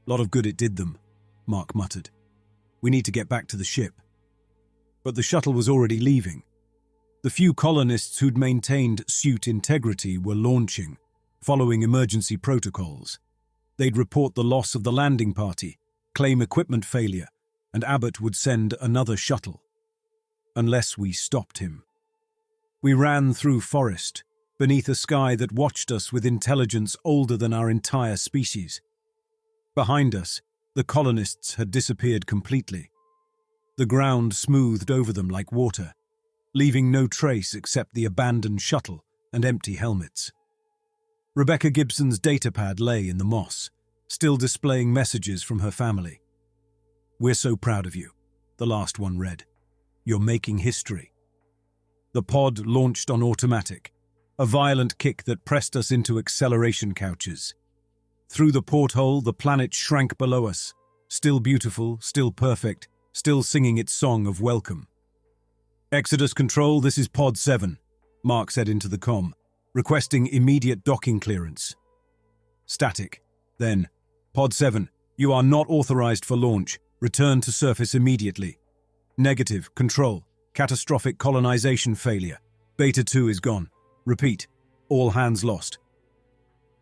Lot of good it did them, Mark muttered. We need to get back to the ship. But the shuttle was already leaving. The few colonists who'd maintained suit integrity were launching, following emergency protocols. They'd report the loss of the landing party, claim equipment failure, and Abbott would send another shuttle. Unless we stopped him. We ran through forest, beneath a sky that watched us with intelligence older than our entire species. Behind us, the colonists had disappeared completely. The ground smoothed over them like water, leaving no trace except the abandoned shuttle and empty helmets. Rebecca Gibson's datapad lay in the moss, still displaying messages from her family. "We're so proud of you," the last one read. "You're making history." The pod launched on automatic, a violent kick that pressed us into acceleration couches. Through the porthole, the planet shrank below us, still beautiful, still perfect, still singing its song of welcome. "Exodus Control, this is Pod 7, Mark said into the comm, requesting immediate docking clearance. Static. Then, Pod 7, you are not authorized for launch. Return to surface immediately. Negative. Control. Catastrophic colonization failure. Beta 2 is gone. Repeat. All hands lost."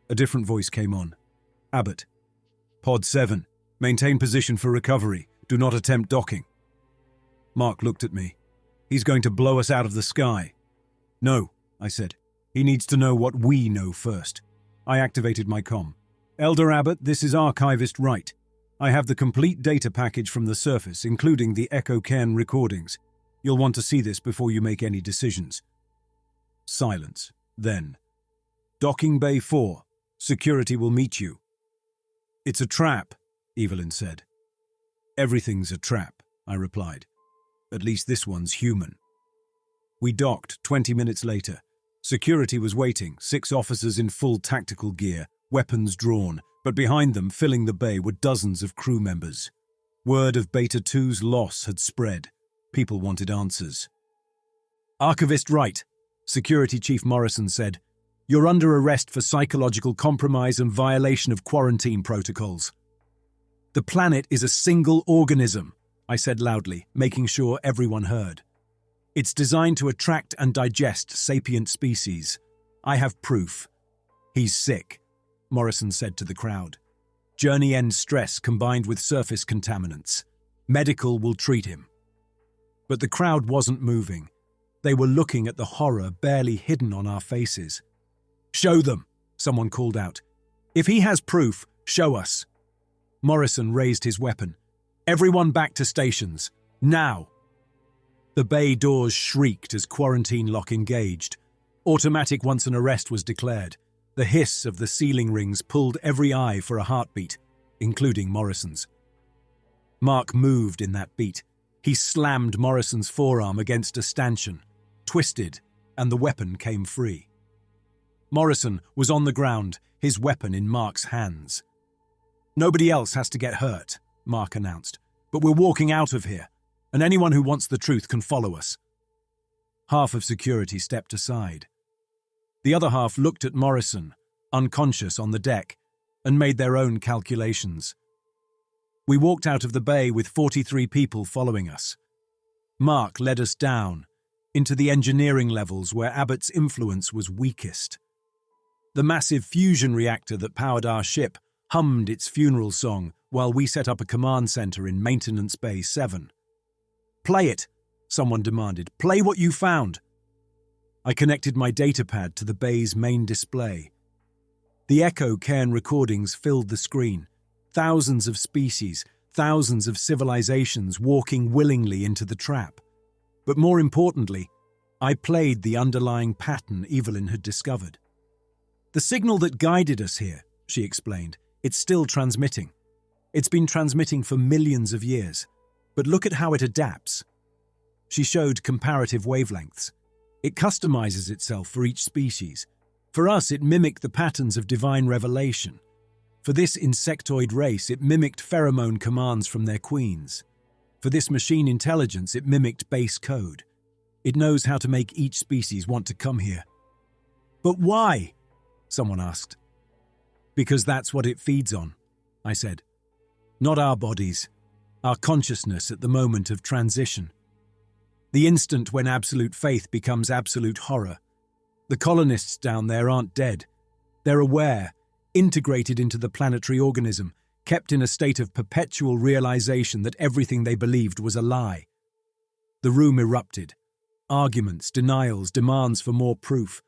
A different voice came on. "Abbott. Pod 7. Maintain position for recovery. Do not attempt docking." Mark looked at me. "He's going to blow us out of the sky." "No," I said. "He needs to know what we know first." I activated my comm. "Elder Abbott, this is Archivist Wright. I have the complete data package from the surface, including the Echo Cairn recordings. You'll want to see this before you make any decisions." Silence. Then, "Docking Bay 4. Security will meet you." "It's a trap," Evelyn said. "Everything's a trap," I replied. "At least this one's human." We docked 20 minutes later. Security was waiting, 6 officers in full tactical gear, weapons drawn, but behind them, filling the bay, were dozens of crew members. Word of Beta 2's loss had spread. People wanted answers. "Archivist Wright," Security Chief Morrison said, "you're under arrest for psychological compromise and violation of quarantine protocols." "The planet is a single organism," I said loudly, making sure everyone heard. "It's designed to attract and digest sapient species. I have proof." "He's sick," Morrison said to the crowd. "Journey-end stress combined with surface contaminants. Medical will treat him." But the crowd wasn't moving. They were looking at the horror barely hidden on our faces. "Show them," someone called out. "If he has proof, show us." Morrison raised his weapon. "Everyone back to stations. Now!" The bay doors shrieked as quarantine lock engaged. Automatic once an arrest was declared. The hiss of the ceiling rings pulled every eye for a heartbeat, including Morrison's. Mark moved in that beat. He slammed Morrison's forearm against a stanchion, twisted, and the weapon came free. Morrison was on the ground, his weapon in Mark's hands. "Nobody else has to get hurt," Mark announced, "but we're walking out of here, and anyone who wants the truth can follow us." Half of security stepped aside. The other half looked at Morrison, unconscious on the deck, and made their own calculations. We walked out of the bay with 43 people following us. Mark led us down, into the engineering levels where Abbott's influence was weakest. The massive fusion reactor that powered our ship hummed its funeral song while we set up a command center in Maintenance Bay 7. "Play it," someone demanded. "Play what you found." I connected my datapad to the bay's main display. The echo cairn recordings filled the screen. Thousands of species, thousands of civilizations walking willingly into the trap. But more importantly, I played the underlying pattern Evelyn had discovered. "The signal that guided us here," she explained, "it's still transmitting. It's been transmitting for millions of years. But look at how it adapts." She showed comparative wavelengths. It customizes itself for each species. For us, it mimicked the patterns of divine revelation. For this insectoid race, it mimicked pheromone commands from their queens. For this machine intelligence, it mimicked base code. It knows how to make each species want to come here. "But why?" someone asked. "Because that's what it feeds on," I said. "Not our bodies, our consciousness at the moment of transition. The instant when absolute faith becomes absolute horror. The colonists down there aren't dead. They're aware, integrated into the planetary organism, kept in a state of perpetual realization that everything they believed was a lie." The room erupted. Arguments, denials, demands for more proof.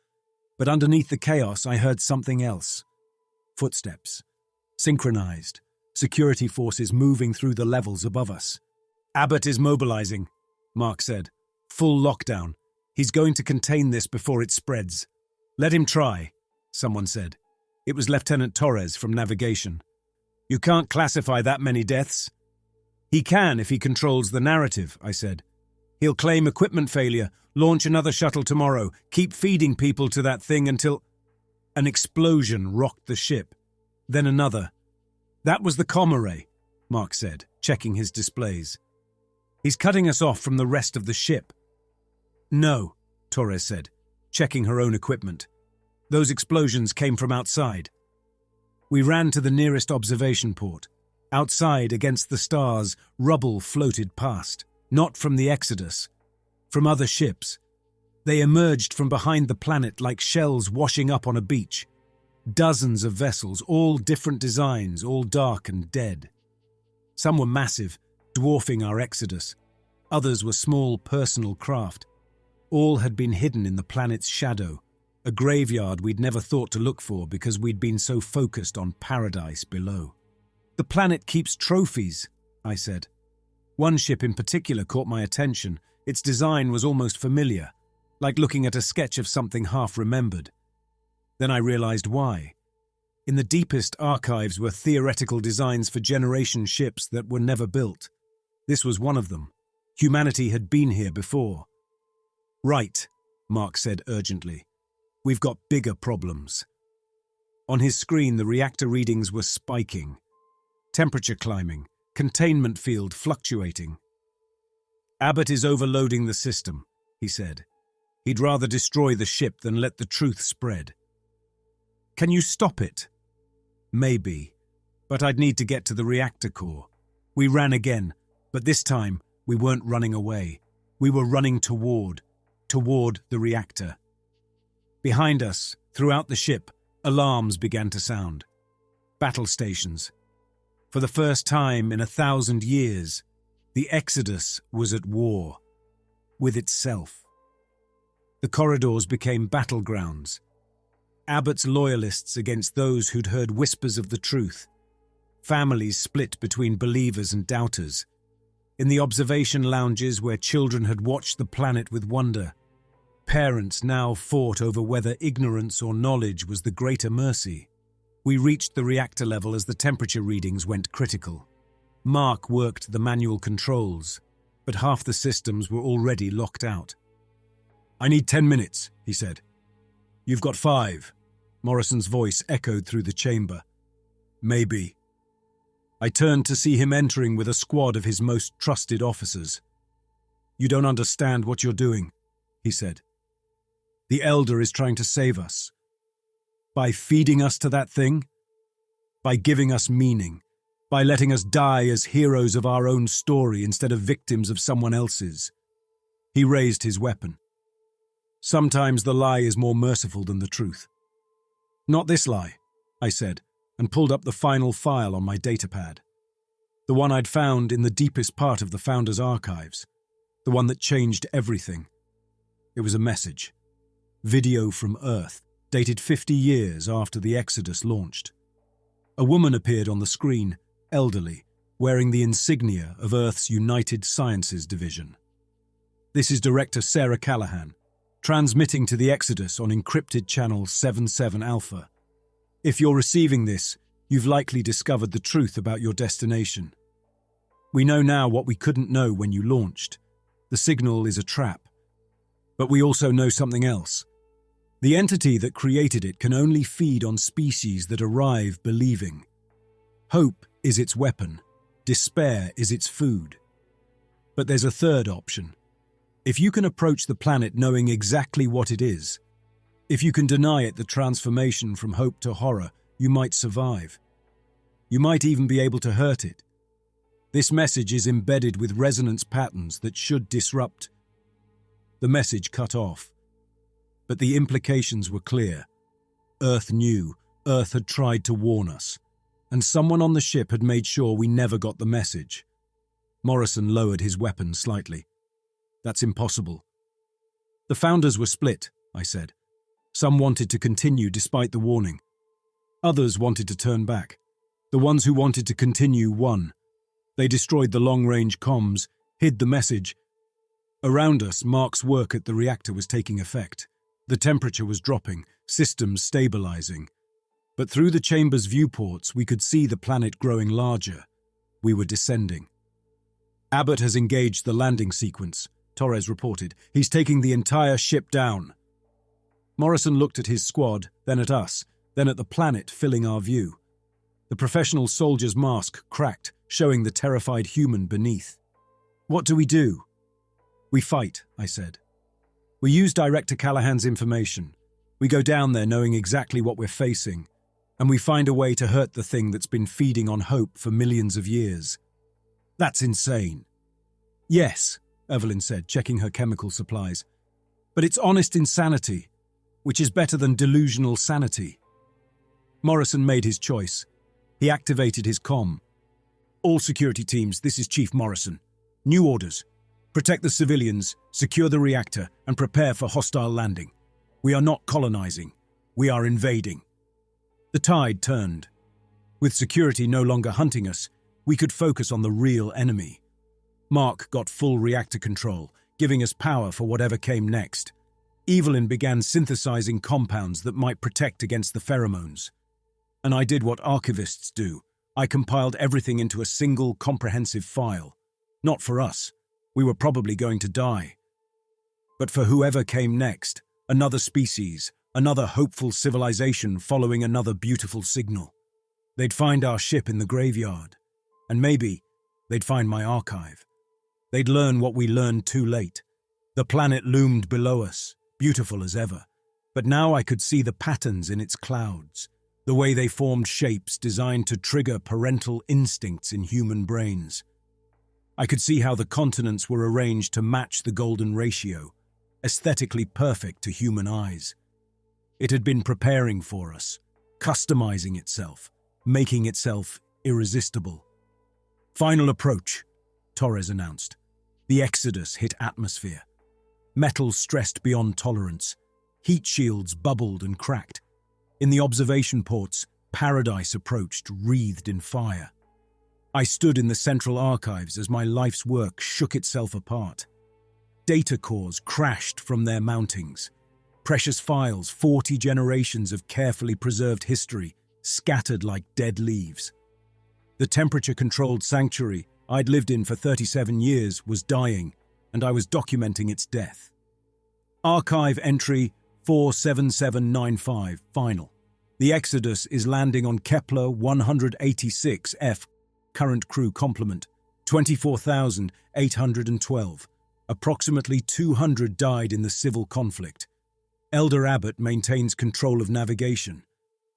But underneath the chaos, I heard something else. Footsteps. Synchronized. Security forces moving through the levels above us. "Abbott is mobilizing," Mark said. "Full lockdown. He's going to contain this before it spreads." "Let him try," someone said. It was Lieutenant Torres from Navigation. "You can't classify that many deaths." "He can if he controls the narrative," I said. "He'll claim equipment failure, launch another shuttle tomorrow, keep feeding people to that thing until—" An explosion rocked the ship. Then another. "That was the comm array," Mark said, checking his displays. "He's cutting us off from the rest of the ship." "No," Torres said, checking her own equipment. "Those explosions came from outside." We ran to the nearest observation port. Outside, against the stars, rubble floated past. Not from the Exodus. From other ships. They emerged from behind the planet like shells washing up on a beach. Dozens of vessels, all different designs, all dark and dead. Some were massive, dwarfing our Exodus. Others were small, personal craft. All had been hidden in the planet's shadow, a graveyard we'd never thought to look for because we'd been so focused on paradise below. "The planet keeps trophies," I said. One ship in particular caught my attention. Its design was almost familiar, like looking at a sketch of something half-remembered. Then I realized why. In the deepest archives were theoretical designs for generation ships that were never built. This was one of them. Humanity had been here before. "Right," Mark said urgently. "We've got bigger problems." On his screen, the reactor readings were spiking. Temperature climbing, containment field fluctuating. "Abbott is overloading the system," he said. "He'd rather destroy the ship than let the truth spread." "Can you stop it?" "Maybe, but I'd need to get to the reactor core." We ran again, but this time we weren't running away. We were running toward the reactor. Behind us, throughout the ship, alarms began to sound. Battle stations. For the first time in 1,000 years, the Exodus was at war with itself. The corridors became battlegrounds. Abbott's loyalists against those who'd heard whispers of the truth. Families split between believers and doubters. In the observation lounges where children had watched the planet with wonder, parents now fought over whether ignorance or knowledge was the greater mercy. We reached the reactor level as the temperature readings went critical. Mark worked the manual controls, but half the systems were already locked out. "I need 10 minutes, he said. "You've got 5. Morrison's voice echoed through the chamber. Maybe. I turned to see him entering with a squad of his most trusted officers. You don't understand what you're doing, he said. The Elder is trying to save us. By feeding us to that thing? By giving us meaning. By letting us die as heroes of our own story instead of victims of someone else's. He raised his weapon. Sometimes the lie is more merciful than the truth. Not this lie, I said, and pulled up the final file on my datapad. The one I'd found in the deepest part of the Founder's archives. The one that changed everything. It was a message. Video from Earth, dated 50 years after the Exodus launched. A woman appeared on the screen, elderly, wearing the insignia of Earth's United Sciences Division. This is Director Sarah Callahan, transmitting to the Exodus on encrypted channel 77 Alpha. If you're receiving this, you've likely discovered the truth about your destination. We know now what we couldn't know when you launched. The signal is a trap. But we also know something else. The entity that created it can only feed on species that arrive believing. Hope is its weapon. Despair is its food. But there's a third option. If you can approach the planet knowing exactly what it is, if you can deny it the transformation from hope to horror, you might survive. You might even be able to hurt it. This message is embedded with resonance patterns that should disrupt. The message cut off. But the implications were clear. Earth knew, Earth had tried to warn us, and someone on the ship had made sure we never got the message. Morrison lowered his weapon slightly. That's impossible. The Founders were split, I said. Some wanted to continue despite the warning. Others wanted to turn back. The ones who wanted to continue won. They destroyed the long-range comms, hid the message. Around us, Mark's work at the reactor was taking effect. The temperature was dropping, systems stabilizing. But through the chamber's viewports, we could see the planet growing larger. We were descending. Abbott has engaged the landing sequence, Torres reported. He's taking the entire ship down. Morrison looked at his squad, then at us, then at the planet filling our view. The professional soldier's mask cracked, showing the terrified human beneath. What do we do? We fight, I said. We use Director Callahan's information. We go down there knowing exactly what we're facing, and we find a way to hurt the thing that's been feeding on hope for millions of years. That's insane. Yes, Evelyn said, checking her chemical supplies. But it's honest insanity, which is better than delusional sanity. Morrison made his choice. He activated his comm. All security teams, this is Chief Morrison. New orders. Protect the civilians, secure the reactor, and prepare for hostile landing. We are not colonizing. We are invading. The tide turned. With security no longer hunting us, we could focus on the real enemy. Mark got full reactor control, giving us power for whatever came next. Evelyn began synthesizing compounds that might protect against the pheromones. And I did what archivists do. I compiled everything into a single comprehensive file. Not for us. We were probably going to die. But for whoever came next, another species, another hopeful civilization following another beautiful signal. They'd find our ship in the graveyard. And maybe they'd find my archive. They'd learn what we learned too late. The planet loomed below us, beautiful as ever. But now I could see the patterns in its clouds, the way they formed shapes designed to trigger parental instincts in human brains. I could see how the continents were arranged to match the golden ratio, aesthetically perfect to human eyes. It had been preparing for us, customizing itself, making itself irresistible. Final approach, Torres announced. The Exodus hit atmosphere. Metal stressed beyond tolerance. Heat shields bubbled and cracked. In the observation ports, paradise approached, wreathed in fire. I stood in the central archives as my life's work shook itself apart. Data cores crashed from their mountings. Precious files, 40 generations of carefully preserved history, scattered like dead leaves. The temperature-controlled sanctuary I'd lived in for 37 years was dying, and I was documenting its death. Archive entry 47795, final. The Exodus is landing on Kepler 186f. Current crew complement, 24,812. Approximately 200 died in the civil conflict. Elder Abbott maintains control of navigation.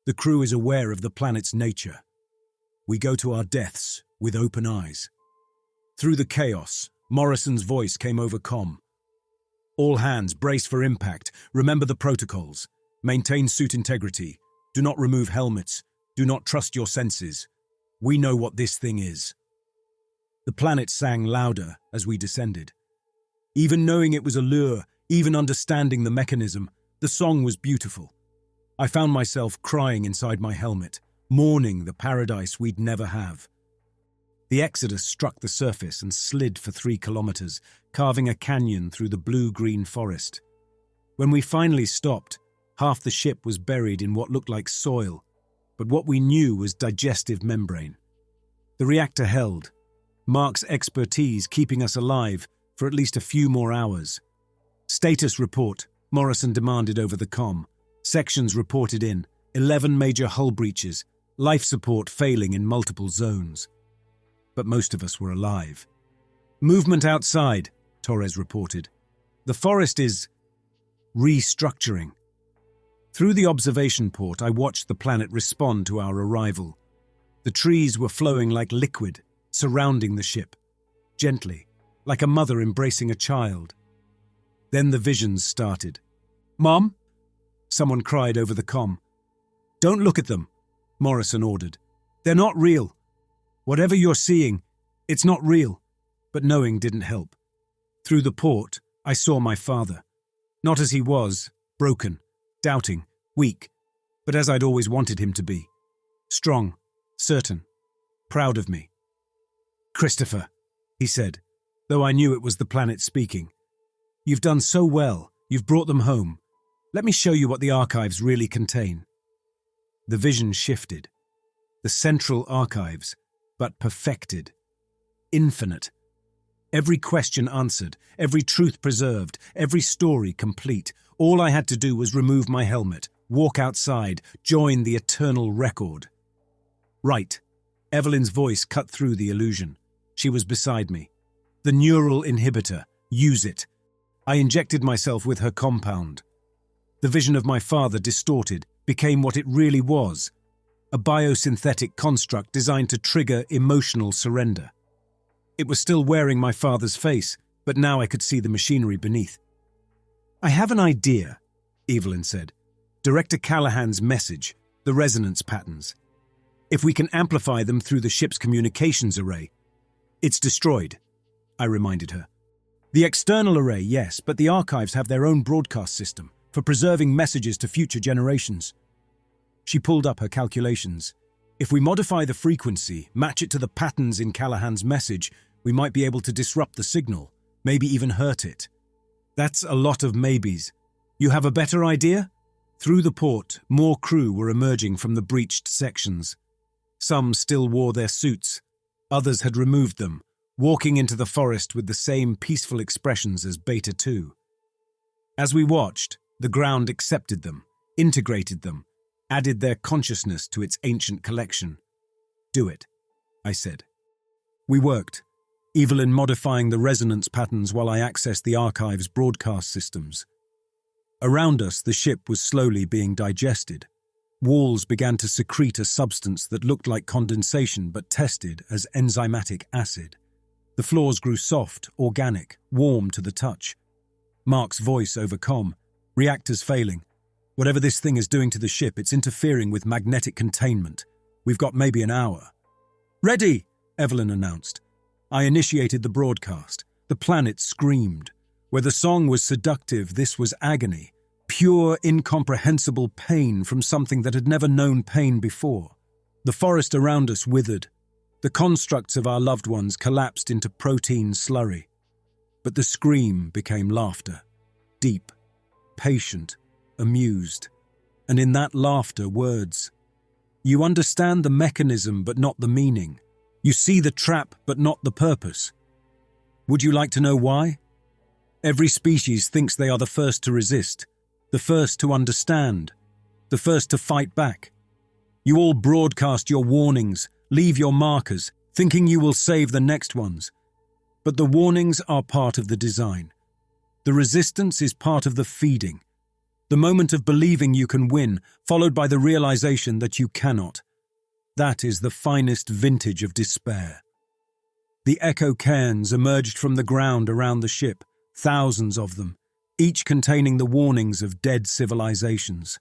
The crew is aware of the planet's nature. We go to our deaths with open eyes. Through the chaos, Morrison's voice came over comm. All hands, brace for impact. Remember the protocols. Maintain suit integrity. Do not remove helmets. Do not trust your senses. We know what this thing is. The planet sang louder as we descended. Even knowing it was a lure, even understanding the mechanism, the song was beautiful. I found myself crying inside my helmet, mourning the paradise we'd never have. The Exodus struck the surface and slid for 3 kilometers, carving a canyon through the blue-green forest. When we finally stopped, half the ship was buried in what looked like soil, but what we knew was digestive membrane. The reactor held, Mark's expertise keeping us alive for at least a few more hours. Status report, Morrison demanded over the comm. Sections reported in, 11 major hull breaches, life support failing in multiple zones. But most of us were alive. Movement outside, Torres reported. The forest is restructuring. Through the observation port, I watched the planet respond to our arrival. The trees were flowing like liquid, surrounding the ship, gently, like a mother embracing a child. Then the visions started. "Mom?" Someone cried over the comm. "Don't look at them," Morrison ordered. "They're not real. Whatever you're seeing, it's not real." But knowing didn't help. Through the port, I saw my father. Not as he was, broken, doubting, weak, but as I'd always wanted him to be. Strong, certain, proud of me. "Christopher," he said, though I knew it was the planet speaking. "You've done so well. You've brought them home. Let me show you what the archives really contain." The vision shifted. The central archives, but perfected. Infinite. Every question answered, every truth preserved, every story complete. All I had to do was remove my helmet, walk outside, join the eternal record. "Right." Evelyn's voice cut through the illusion. She was beside me. "The neural inhibitor. Use it." I injected myself with her compound. The vision of my father distorted, became what it really was. A biosynthetic construct designed to trigger emotional surrender. It was still wearing my father's face, but now I could see the machinery beneath. "I have an idea," Evelyn said. "Director Callahan's message, the resonance patterns. If we can amplify them through the ship's communications array." "It's destroyed," I reminded her. "The external array, yes, but the archives have their own broadcast system for preserving messages to future generations." She pulled up her calculations. "If we modify the frequency, match it to the patterns in Callahan's message, we might be able to disrupt the signal, maybe even hurt it." "That's a lot of maybes. You have a better idea?" Through the port, more crew were emerging from the breached sections. Some still wore their suits. Others had removed them, walking into the forest with the same peaceful expressions as Beta 2. As we watched, the ground accepted them, integrated them, added their consciousness to its ancient collection. "Do it," I said. We worked, Evelyn modifying the resonance patterns while I accessed the archive's broadcast systems. Around us, the ship was slowly being digested. Walls began to secrete a substance that looked like condensation but tested as enzymatic acid. The floors grew soft, organic, warm to the touch. Mark's voice over comm. "Reactors failing. Whatever this thing is doing to the ship, it's interfering with magnetic containment. We've got maybe an hour." "Ready," Evelyn announced. I initiated the broadcast. The planet screamed. Where the song was seductive, this was agony. Pure, incomprehensible pain from something that had never known pain before. The forest around us withered. The constructs of our loved ones collapsed into protein slurry. But the scream became laughter. Deep, patient, amused. And in that laughter, words. You understand the mechanism but not the meaning. You see the trap but not the purpose. Would you like to know why? Every species thinks they are the first to resist, the first to understand. the first to fight back. You all broadcast your warnings, leave your markers, thinking you will save the next ones. But the warnings are part of the design. The resistance is part of the feeding. The moment of believing you can win, followed by the realization that you cannot. That is the finest vintage of despair. The echo cairns emerged from the ground around the ship, thousands of them, each containing the warnings of dead civilizations.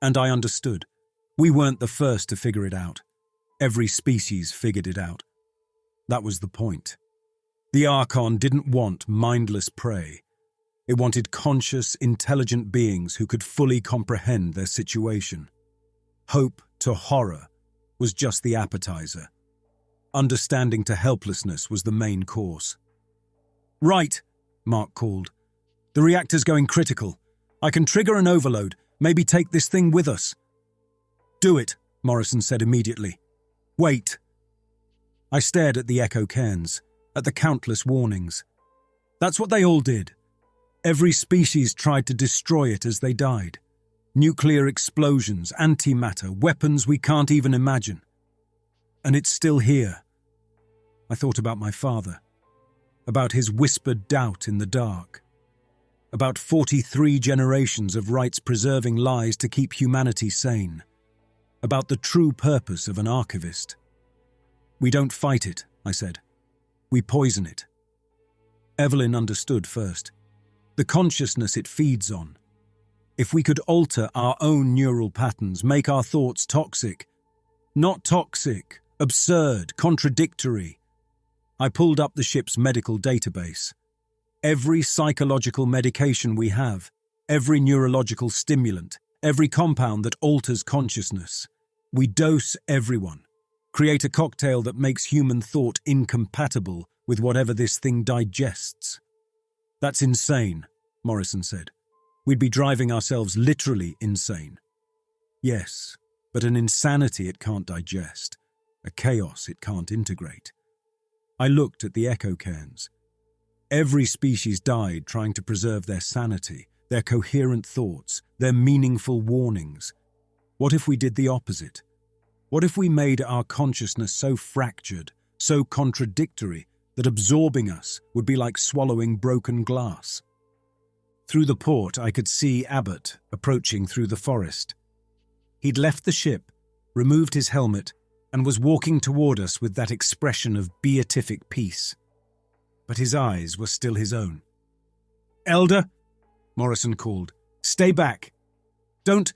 And I understood. We weren't the first to figure it out. Every species figured it out. That was the point. The Archon didn't want mindless prey. It wanted conscious, intelligent beings who could fully comprehend their situation. Hope to horror was just the appetizer. Understanding to helplessness was the main course. "Right," Mark called. "The reactor's going critical. I can trigger an overload, maybe take this thing with us." "Do it," Morrison said immediately. "Wait." I stared at the echo cairns, at the countless warnings. That's what they all did. Every species tried to destroy it as they died. Nuclear explosions, antimatter, weapons we can't even imagine. And it's still here. I thought about my father, about his whispered doubt in the dark, about 43 generations of rights-preserving lies to keep humanity sane, about the true purpose of an archivist. "We don't fight it," I said. "We poison it." Evelyn understood first. The consciousness it feeds on. If we could alter our own neural patterns, make our thoughts toxic. Not toxic, absurd, contradictory. I pulled up the ship's medical database. Every psychological medication we have, every neurological stimulant, every compound that alters consciousness. We dose everyone. Create a cocktail that makes human thought incompatible with whatever this thing digests. "That's insane," Morrison said. "We'd be driving ourselves literally insane." "Yes, but an insanity it can't digest, a chaos it can't integrate." I looked at the echo cairns. Every species died trying to preserve their sanity, their coherent thoughts, their meaningful warnings. What if we did the opposite? What if we made our consciousness so fractured, so contradictory, that absorbing us would be like swallowing broken glass? Through the port, I could see Abbott approaching through the forest. He'd left the ship, removed his helmet, and was walking toward us with that expression of beatific peace. But his eyes were still his own. "Elder," Morrison called, "stay back. Don't—"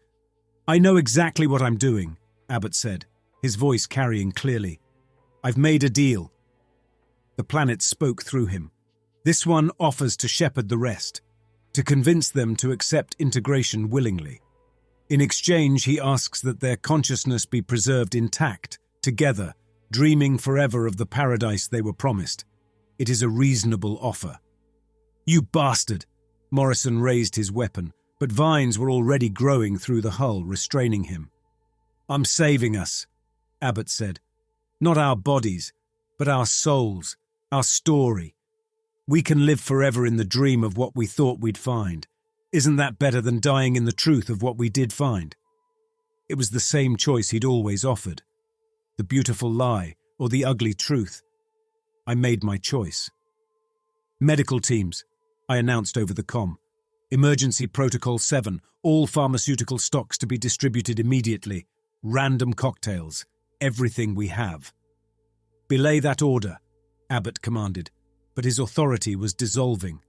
"I know exactly what I'm doing," Abbott said, his voice carrying clearly. "I've made a deal." The planet spoke through him. "This one offers to shepherd the rest, to convince them to accept integration willingly. In exchange, he asks that their consciousness be preserved intact, together, dreaming forever of the paradise they were promised. It is a reasonable offer." "You bastard!" Morrison raised his weapon, but vines were already growing through the hull, restraining him. "I'm saving us," Abbott said. "Not our bodies, but our souls, our story. We can live forever in the dream of what we thought we'd find. Isn't that better than dying in the truth of what we did find?" It was the same choice he'd always offered. The beautiful lie or the ugly truth. I made my choice. "Medical teams," I announced over the comm. "Emergency Protocol 7, all pharmaceutical stocks to be distributed immediately. Random cocktails, everything we have." "Belay that order," Abbott commanded, but his authority was dissolving.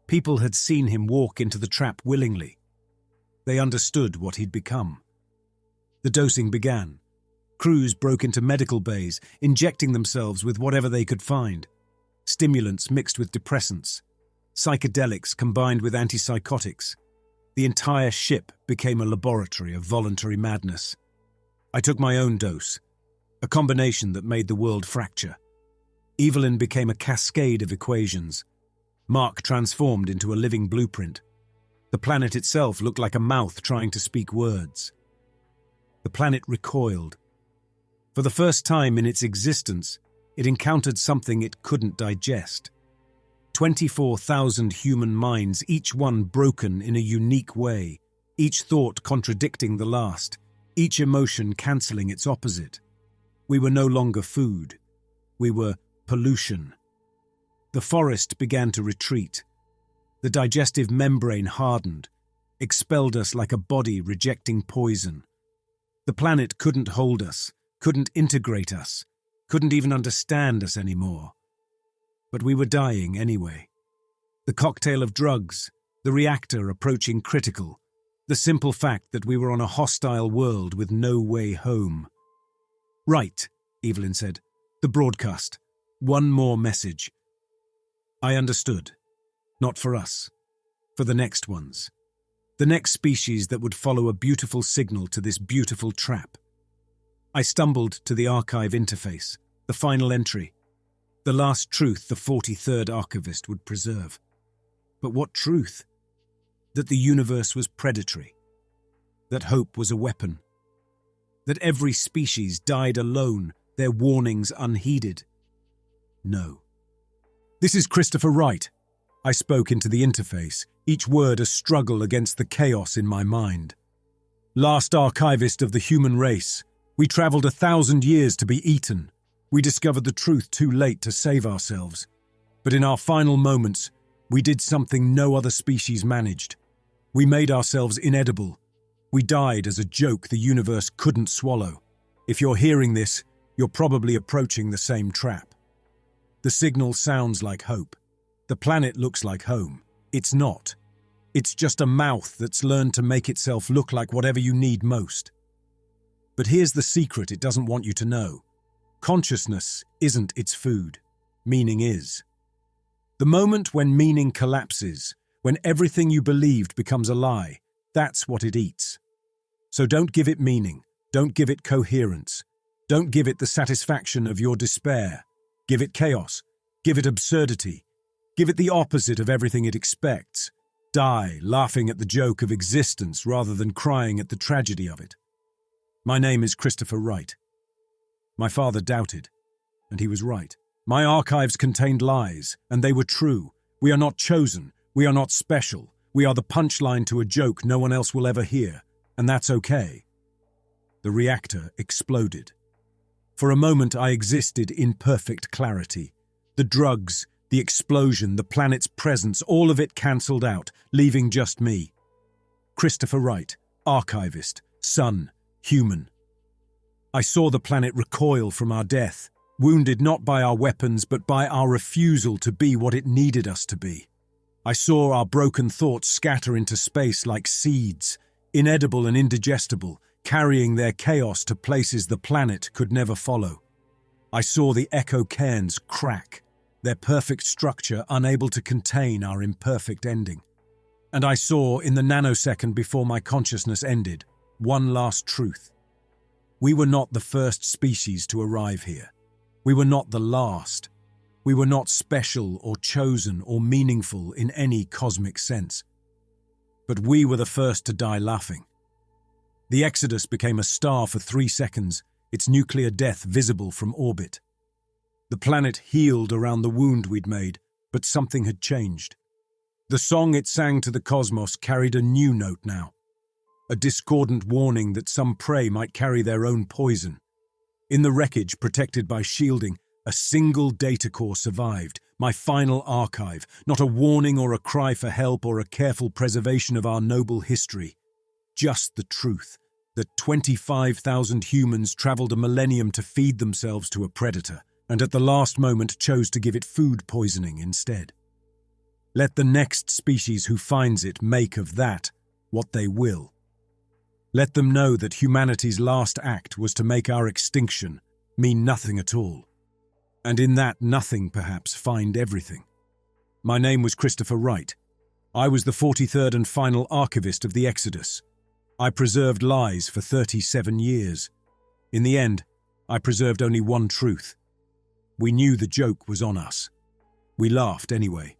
People had seen him walk into the trap willingly. They understood what he'd become. The dosing began. Crews broke into medical bays, injecting themselves with whatever they could find. Stimulants mixed with depressants. Psychedelics combined with antipsychotics. The entire ship became a laboratory of voluntary madness. I took my own dose, a combination that made the world fracture. Evelyn became a cascade of equations. Mark transformed into a living blueprint. The planet itself looked like a mouth trying to speak words. The planet recoiled. For the first time in its existence, it encountered something it couldn't digest. 24,000 human minds, each one broken in a unique way, each thought contradicting the last, each emotion cancelling its opposite. We were no longer food. We were pollution. The forest began to retreat. The digestive membrane hardened, expelled us like a body rejecting poison. The planet couldn't hold us, couldn't integrate us, couldn't even understand us anymore. But we were dying anyway. The cocktail of drugs, the reactor approaching critical, the simple fact that we were on a hostile world with no way home. "Right," Evelyn said. "The broadcast. One more message." I understood. Not for us. For the next ones. The next species that would follow a beautiful signal to this beautiful trap. I stumbled to the archive interface, the final entry. The last truth the 43rd archivist would preserve. But what truth? That the universe was predatory. That hope was a weapon. That every species died alone, their warnings unheeded. No. "This is Christopher Wright." I spoke into the interface, each word a struggle against the chaos in my mind. "Last archivist of the human race. We travelled 1,000 years to be eaten. We discovered the truth too late to save ourselves. But in our final moments, we did something no other species managed. We made ourselves inedible. We died as a joke the universe couldn't swallow. If you're hearing this, you're probably approaching the same trap. The signal sounds like hope. The planet looks like home. It's not. It's just a mouth that's learned to make itself look like whatever you need most. But here's the secret it doesn't want you to know. Consciousness isn't its food. Meaning is. The moment when meaning collapses, when everything you believed becomes a lie, that's what it eats. So don't give it meaning. Don't give it coherence. Don't give it the satisfaction of your despair. Give it chaos. Give it absurdity. Give it the opposite of everything it expects. Die laughing at the joke of existence rather than crying at the tragedy of it. My name is Christopher Wright. My father doubted, and he was right. My archives contained lies, and they were true. We are not chosen. We are not special. We are the punchline to a joke no one else will ever hear, and that's okay. The reactor exploded. For a moment I existed in perfect clarity. The drugs, the explosion, the planet's presence, all of it cancelled out, leaving just me. Christopher Wright, archivist, son, human. I saw the planet recoil from our death, wounded not by our weapons but by our refusal to be what it needed us to be. I saw our broken thoughts scatter into space like seeds, inedible and indigestible, carrying their chaos to places the planet could never follow. I saw the echo cairns crack, their perfect structure unable to contain our imperfect ending. And I saw, in the nanosecond before my consciousness ended, one last truth. We were not the first species to arrive here. We were not the last. We were not special or chosen or meaningful in any cosmic sense. But we were the first to die laughing. The Exodus became a star for 3 seconds, its nuclear death visible from orbit. The planet healed around the wound we'd made, but something had changed. The song it sang to the cosmos carried a new note now. A discordant warning that some prey might carry their own poison. In the wreckage, protected by shielding, a single data core survived, my final archive, not a warning or a cry for help or a careful preservation of our noble history. Just the truth, that 25,000 humans travelled a millennium to feed themselves to a predator, and at the last moment chose to give it food poisoning instead. Let the next species who finds it make of that what they will. Let them know that humanity's last act was to make our extinction mean nothing at all. And in that nothing, perhaps, find everything. My name was Christopher Wright. I was the 43rd and final archivist of the Exodus. I preserved lies for 37 years. In the end, I preserved only one truth. We knew the joke was on us. We laughed anyway.